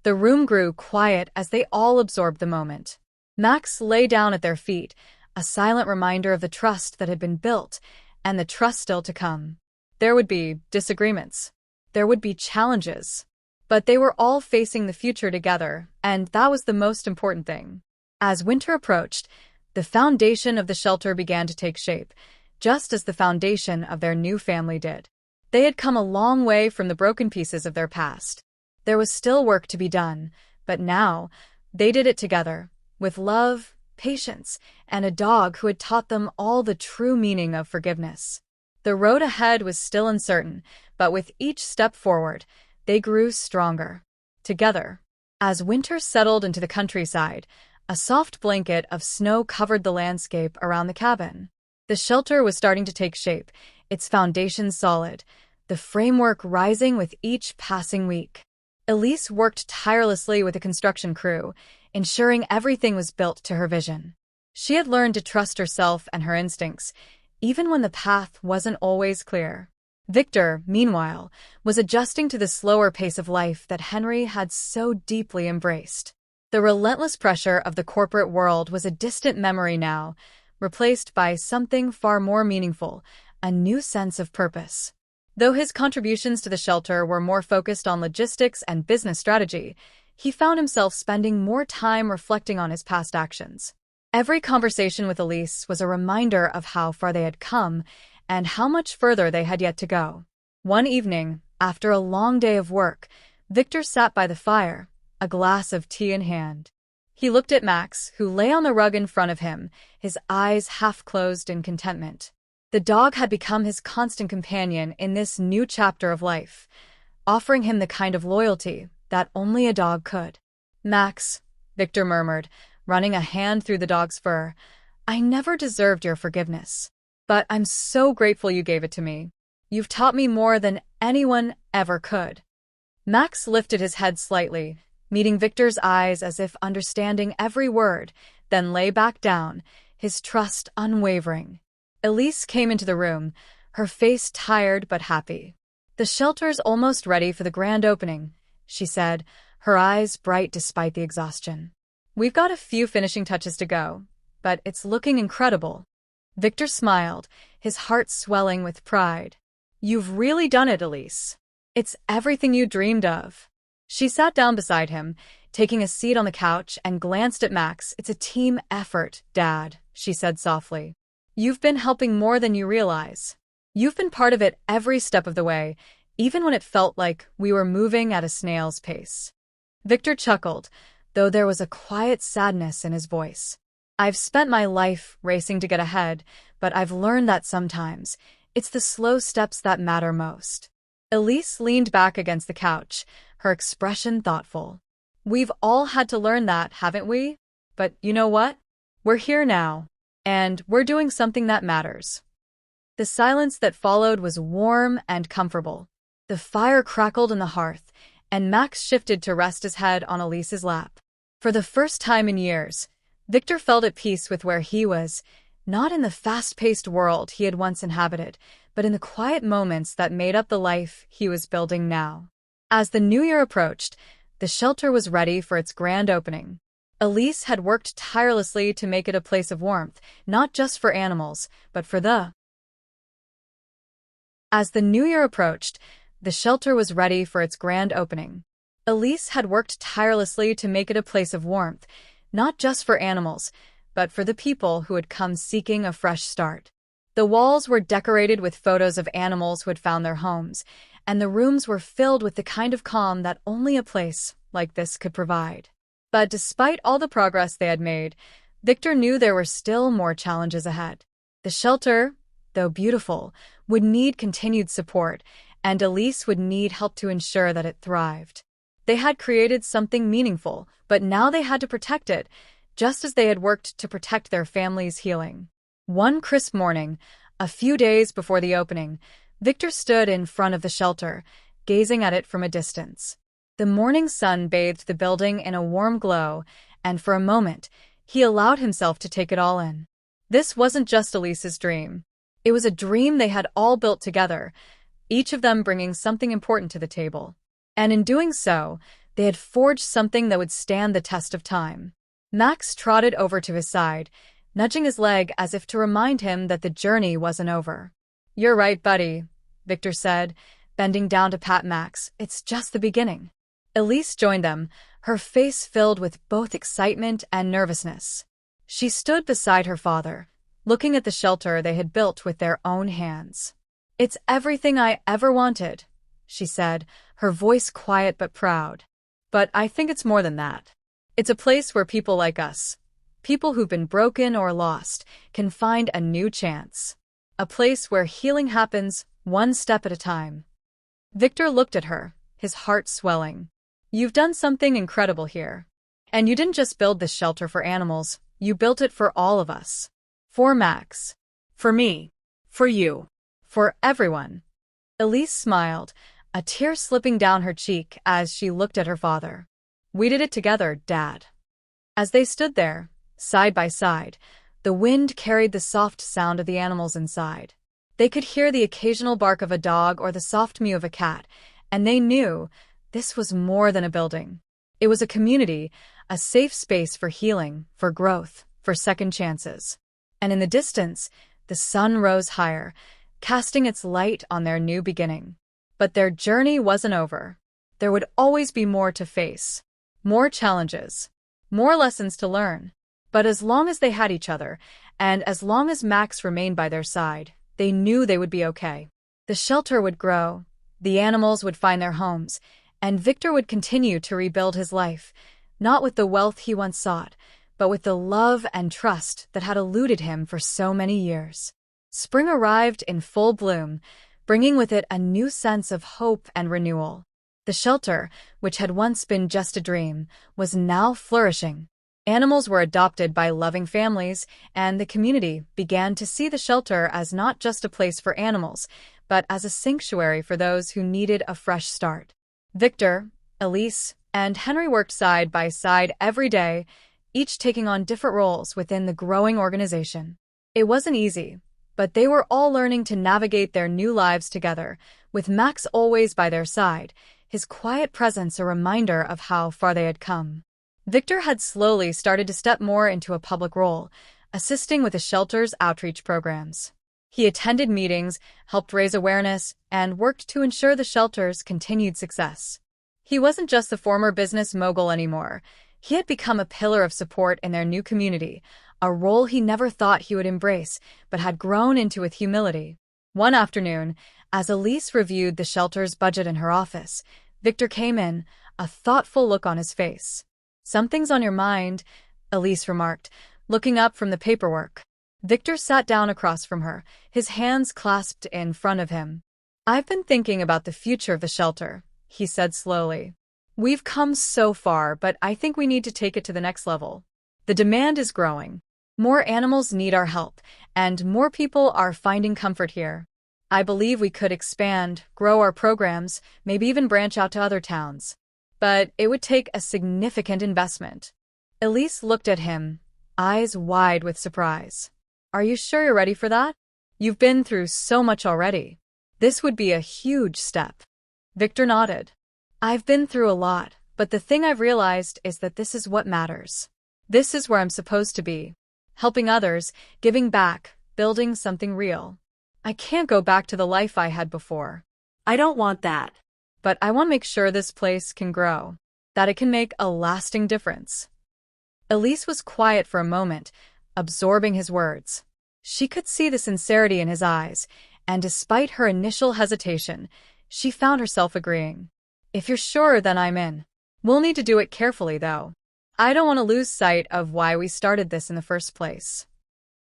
The room grew quiet as they all absorbed the moment. Max lay down at their feet, a silent reminder of the trust that had been built and the trust still to come. There would be disagreements. There would be challenges. But they were all facing the future together, and that was the most important thing. As winter approached, the foundation of the shelter began to take shape, just as the foundation of their new family did. They had come a long way from the broken pieces of their past. There was still work to be done, but now they did it together, with love, patience, and a dog who had taught them all the true meaning of forgiveness. The road ahead was still uncertain, but with each step forward, they grew stronger. Together. As winter settled into the countryside, a soft blanket of snow covered the landscape around the cabin. The shelter was starting to take shape, its foundation solid, the framework rising with each passing week. Elise worked tirelessly with the construction crew, ensuring everything was built to her vision. She had learned to trust herself and her instincts, even when the path wasn't always clear. Victor, meanwhile, was adjusting to the slower pace of life that Henry had so deeply embraced. The relentless pressure of the corporate world was a distant memory now, replaced by something far more meaningful, a new sense of purpose. Though his contributions to the shelter were more focused on logistics and business strategy, he found himself spending more time reflecting on his past actions. Every conversation with Elise was a reminder of how far they had come and how much further they had yet to go. One evening, after a long day of work, Victor sat by the fire, a glass of tea in hand. He looked at Max, who lay on the rug in front of him, his eyes half-closed in contentment. The dog had become his constant companion in this new chapter of life, offering him the kind of loyalty that only a dog could. "Max," Victor murmured, running a hand through the dog's fur, "I never deserved your forgiveness. But I'm so grateful you gave it to me. You've taught me more than anyone ever could." Max lifted his head slightly, meeting Victor's eyes as if understanding every word, then lay back down, his trust unwavering. Elise came into the room, her face tired but happy. "The shelter's almost ready for the grand opening," she said, her eyes bright despite the exhaustion. "We've got a few finishing touches to go, but it's looking incredible." Victor smiled, his heart swelling with pride. "You've really done it, Elise. It's everything you dreamed of." She sat down beside him, taking a seat on the couch, and glanced at Max. "It's a team effort, Dad," she said softly. "You've been helping more than you realize. You've been part of it every step of the way, even when it felt like we were moving at a snail's pace." Victor chuckled, though there was a quiet sadness in his voice. "I've spent my life racing to get ahead, but I've learned that sometimes it's the slow steps that matter most." Elise leaned back against the couch, her expression thoughtful. "We've all had to learn that, haven't we? But you know what? We're here now, and we're doing something that matters." The silence that followed was warm and comfortable. The fire crackled in the hearth, and Max shifted to rest his head on Elise's lap. For the first time in years, Victor felt at peace with where he was, not in the fast-paced world he had once inhabited, but in the quiet moments that made up the life he was building now. As the new year approached, the shelter was ready for its grand opening. Elise had worked tirelessly to make it a place of warmth, not just for animals, but for the. As the new year approached, the shelter was ready for its grand opening. Elise had worked tirelessly to make it a place of warmth, not just for animals, but for the people who had come seeking a fresh start. The walls were decorated with photos of animals who had found their homes, and the rooms were filled with the kind of calm that only a place like this could provide. But despite all the progress they had made, Victor knew there were still more challenges ahead. The shelter, though beautiful, would need continued support, and Elise would need help to ensure that it thrived. They had created something meaningful, but now they had to protect it, just as they had worked to protect their family's healing. One crisp morning, a few days before the opening, Victor stood in front of the shelter, gazing at it from a distance. The morning sun bathed the building in a warm glow, and for a moment, he allowed himself to take it all in. This wasn't just Elise's dream. It was a dream they had all built together, each of them bringing something important to the table. And in doing so, they had forged something that would stand the test of time. Max trotted over to his side, nudging his leg as if to remind him that the journey wasn't over. "You're right, buddy," Victor said, bending down to pat Max. "It's just the beginning." Elise joined them, her face filled with both excitement and nervousness. She stood beside her father, looking at the shelter they had built with their own hands. "It's everything I ever wanted," she said, her voice quiet but proud. "But I think it's more than that. It's a place where people like us, people who've been broken or lost, can find a new chance. A place where healing happens one step at a time." Victor looked at her, his heart swelling. "You've done something incredible here. And you didn't just build this shelter for animals, you built it for all of us. For Max. For me. For you. For everyone." Elise smiled, a tear slipping down her cheek as she looked at her father. "We did it together, Dad." As they stood there, side by side, the wind carried the soft sound of the animals inside. They could hear the occasional bark of a dog or the soft mew of a cat, and they knew this was more than a building. It was a community, a safe space for healing, for growth, for second chances. And in the distance, the sun rose higher, casting its light on their new beginning. But their journey wasn't over. There would always be more to face. More challenges. More lessons to learn. But as long as they had each other, and as long as Max remained by their side, they knew they would be okay. The shelter would grow, the animals would find their homes, and Victor would continue to rebuild his life, not with the wealth he once sought, but with the love and trust that had eluded him for so many years. Spring arrived in full bloom, bringing with it a new sense of hope and renewal. The shelter, which had once been just a dream, was now flourishing. Animals were adopted by loving families, and the community began to see the shelter as not just a place for animals, but as a sanctuary for those who needed a fresh start. Victor, Elise, and Henry worked side by side every day, each taking on different roles within the growing organization. It wasn't easy, but they were all learning to navigate their new lives together, with Max always by their side, his quiet presence a reminder of how far they had come. Victor had slowly started to step more into a public role, assisting with the shelter's outreach programs. He attended meetings, helped raise awareness, and worked to ensure the shelter's continued success. He wasn't just the former business mogul anymore. He had become a pillar of support in their new community, a role he never thought he would embrace, but had grown into with humility. One afternoon, as Elise reviewed the shelter's budget in her office, Victor came in, a thoughtful look on his face. "Something's on your mind," Elise remarked, looking up from the paperwork. Victor sat down across from her, his hands clasped in front of him. "I've been thinking about the future of the shelter," he said slowly. "We've come so far, but I think we need to take it to the next level. The demand is growing. More animals need our help, and more people are finding comfort here. I believe we could expand, grow our programs, maybe even branch out to other towns. But it would take a significant investment." Elise looked at him, eyes wide with surprise. "Are you sure you're ready for that? You've been through so much already. This would be a huge step." Victor nodded. "I've been through a lot, but the thing I've realized is that this is what matters. This is where I'm supposed to be. Helping others, giving back, building something real. I can't go back to the life I had before. I don't want that. But I want to make sure this place can grow, that it can make a lasting difference." Elise was quiet for a moment, absorbing his words. She could see the sincerity in his eyes, and despite her initial hesitation, she found herself agreeing. "If you're sure, then I'm in. We'll need to do it carefully, though. I don't want to lose sight of why we started this in the first place."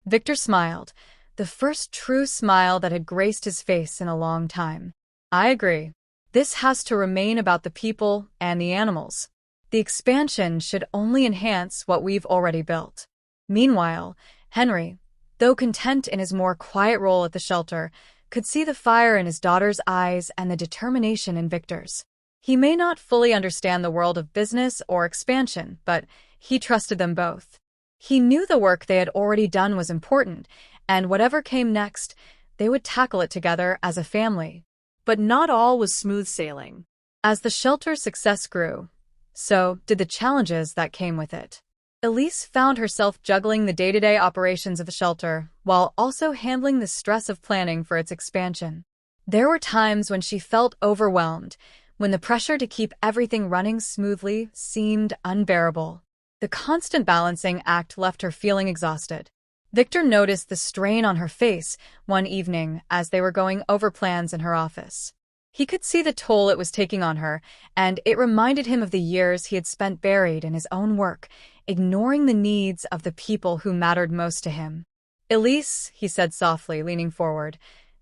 Victor smiled, the first true smile that had graced his face in a long time. "I agree. This has to remain about the people and the animals. The expansion should only enhance what we've already built." Meanwhile, Henry, though content in his more quiet role at the shelter, could see the fire in his daughter's eyes and the determination in Victor's. He may not fully understand the world of business or expansion, but he trusted them both. He knew the work they had already done was important, and whatever came next, they would tackle it together as a family. But not all was smooth sailing. As the shelter's success grew, so did the challenges that came with it. Elise found herself juggling the day-to-day operations of the shelter while also handling the stress of planning for its expansion. There were times when she felt overwhelmed, when the pressure to keep everything running smoothly seemed unbearable. The constant balancing act left her feeling exhausted. Victor noticed the strain on her face one evening as they were going over plans in her office. He could see the toll it was taking on her, and it reminded him of the years he had spent buried in his own work, ignoring the needs of the people who mattered most to him. "Elise," he said softly, leaning forward,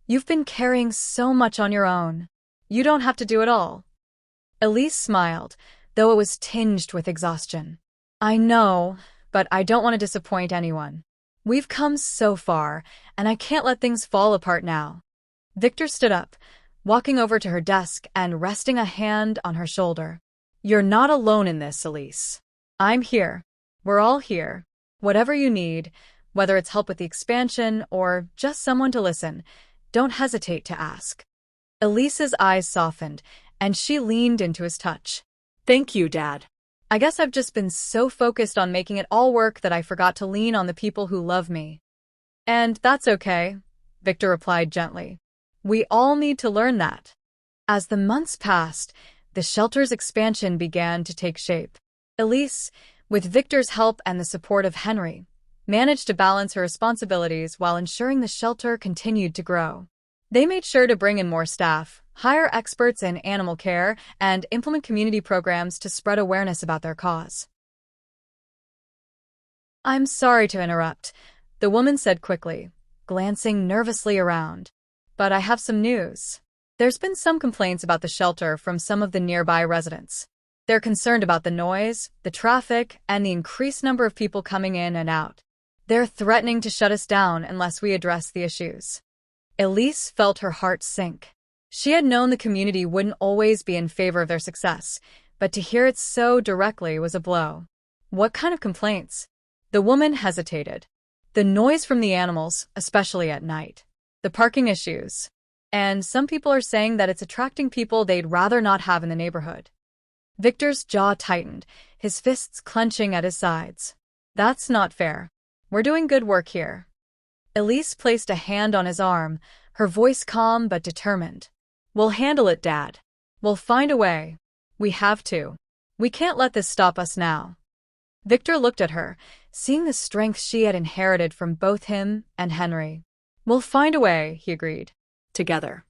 "you've been carrying so much on your own. You don't have to do it all." Elise smiled, though it was tinged with exhaustion. "I know, but I don't want to disappoint anyone. We've come so far, and I can't let things fall apart now." Victor stood up, walking over to her desk and resting a hand on her shoulder. "You're not alone in this, Elise. I'm here. We're all here. Whatever you need, whether it's help with the expansion or just someone to listen, don't hesitate to ask." Elise's eyes softened, and she leaned into his touch. "Thank you, Dad. "I guess I've just been so focused on making it all work that I forgot to lean on the people who love me." "And that's okay," Victor replied gently. "We all need to learn that." As the months passed, the shelter's expansion began to take shape. Elise, with Victor's help and the support of Henry, managed to balance her responsibilities while ensuring the shelter continued to grow. They made sure to bring in more staff, hire experts in animal care, and implement community programs to spread awareness about their cause. "I'm sorry to interrupt," the woman said quickly, glancing nervously around. "But I have some news. There's been some complaints about the shelter from some of the nearby residents. They're concerned about the noise, the traffic, and the increased number of people coming in and out. They're threatening to shut us down unless we address the issues." Elise felt her heart sink. She had known the community wouldn't always be in favor of their success, but to hear it so directly was a blow. "What kind of complaints?" The woman hesitated. "The noise from the animals, especially at night. The parking issues. And some people are saying that it's attracting people they'd rather not have in the neighborhood." Victor's jaw tightened, his fists clenching at his sides. "That's not fair. We're doing good work here." Elise placed a hand on his arm, her voice calm but determined. "We'll handle it, Dad. We'll find a way. We have to. We can't let this stop us now." Victor looked at her, seeing the strength she had inherited from both him and Henry. "We'll find a way," he agreed. Together.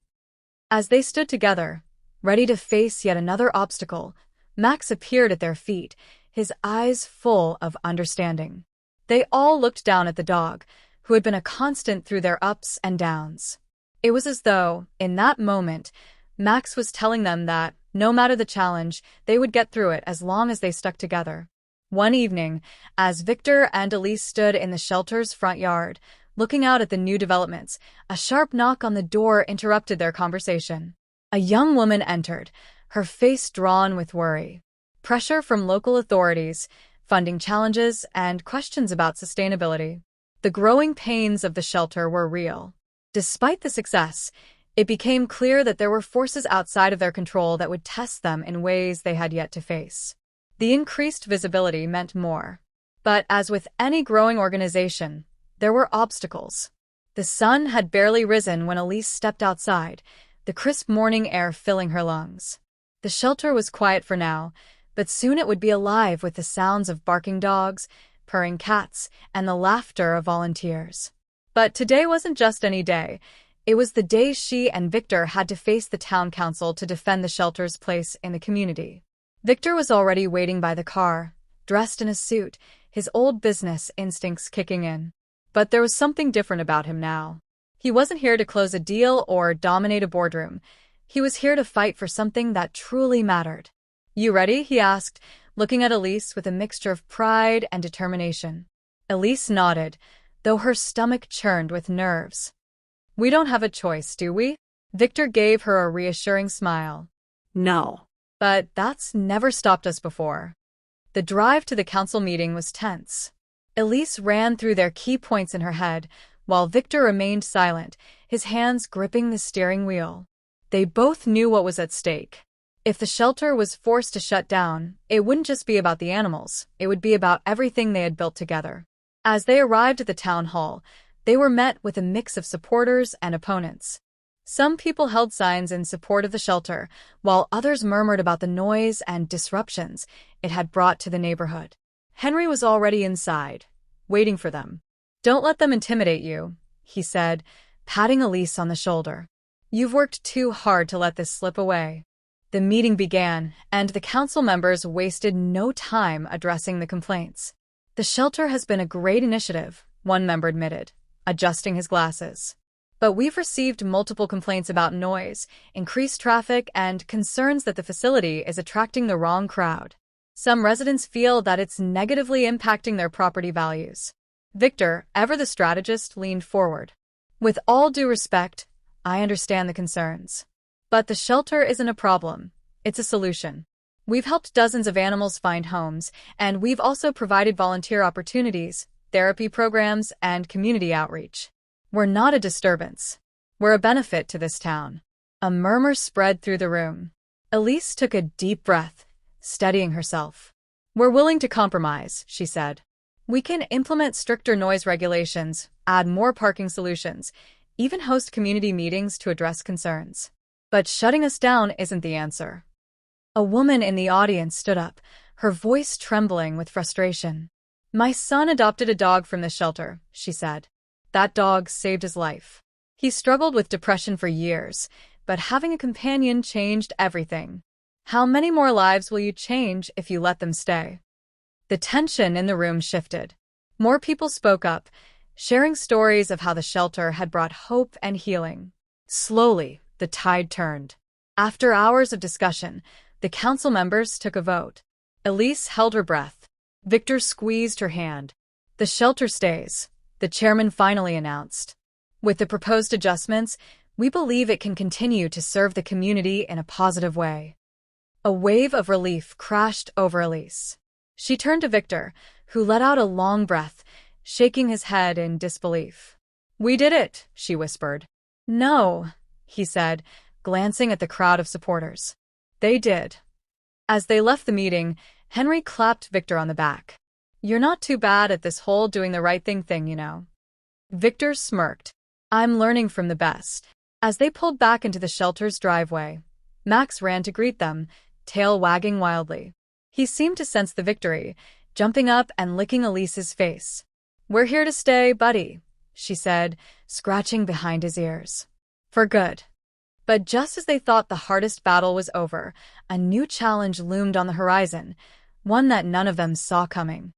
As they stood together, ready to face yet another obstacle, Max appeared at their feet, his eyes full of understanding. They all looked down at the dog, who had been a constant through their ups and downs. It was as though, in that moment, Max was telling them that, no matter the challenge, they would get through it as long as they stuck together. One evening, as Victor and Elise stood in the shelter's front yard, looking out at the new developments, a sharp knock on the door interrupted their conversation. A young woman entered, her face drawn with worry. Pressure from local authorities, funding challenges, and questions about sustainability. The growing pains of the shelter were real. Despite the success, it became clear that there were forces outside of their control that would test them in ways they had yet to face. The increased visibility meant more. But as with any growing organization, there were obstacles. The sun had barely risen when Elise stepped outside, the crisp morning air filling her lungs. The shelter was quiet for now, but soon it would be alive with the sounds of barking dogs, purring cats, and the laughter of volunteers. But today wasn't just any day. It was the day she and Victor had to face the town council to defend the shelter's place in the community. Victor was already waiting by the car, dressed in a suit, his old business instincts kicking in. But there was something different about him now. He wasn't here to close a deal or dominate a boardroom. He was here to fight for something that truly mattered. "You ready?" he asked, looking at Elise with a mixture of pride and determination. Elise nodded, though her stomach churned with nerves. "We don't have a choice, do we?" Victor gave her a reassuring smile. "No. But that's never stopped us before." The drive to the council meeting was tense. Elise ran through their key points in her head, while Victor remained silent, his hands gripping the steering wheel. They both knew what was at stake. If the shelter was forced to shut down, it wouldn't just be about the animals, it would be about everything they had built together. As they arrived at the town hall, they were met with a mix of supporters and opponents. Some people held signs in support of the shelter, while others murmured about the noise and disruptions it had brought to the neighborhood. Henry was already inside, waiting for them. "Don't let them intimidate you," he said, patting Elise on the shoulder. "You've worked too hard to let this slip away." The meeting began, and the council members wasted no time addressing the complaints. "The shelter has been a great initiative," one member admitted, adjusting his glasses. "But we've received multiple complaints about noise, increased traffic, and concerns that the facility is attracting the wrong crowd. Some residents feel that it's negatively impacting their property values." Victor, ever the strategist, leaned forward. "With all due respect, I understand the concerns. But the shelter isn't a problem, it's a solution. We've helped dozens of animals find homes, and we've also provided volunteer opportunities, therapy programs, and community outreach. We're not a disturbance. We're a benefit to this town." A murmur spread through the room. Elise took a deep breath, steadying herself. "We're willing to compromise," she said. "We can implement stricter noise regulations, add more parking solutions, even host community meetings to address concerns. But shutting us down isn't the answer." A woman in the audience stood up, her voice trembling with frustration. "My son adopted a dog from the shelter," she said. "That dog saved his life. He struggled with depression for years, but having a companion changed everything. How many more lives will you change if you let them stay?" The tension in the room shifted. More people spoke up, sharing stories of how the shelter had brought hope and healing. Slowly, the tide turned. After hours of discussion, the council members took a vote. Elise held her breath. Victor squeezed her hand. "The shelter stays," the chairman finally announced. "With the proposed adjustments, we believe it can continue to serve the community in a positive way." A wave of relief crashed over Elise. She turned to Victor, who let out a long breath, shaking his head in disbelief. "We did it," she whispered. "No," he said, glancing at the crowd of supporters. "They did." As they left the meeting, Henry clapped Victor on the back. "You're not too bad at this whole doing the right thing, you know." Victor smirked. "I'm learning from the best." As they pulled back into the shelter's driveway, Max ran to greet them, tail wagging wildly. He seemed to sense the victory, jumping up and licking Elise's face. "We're here to stay, buddy," she said, scratching behind his ears. "For good." But just as they thought the hardest battle was over, a new challenge loomed on the horizon, one that none of them saw coming.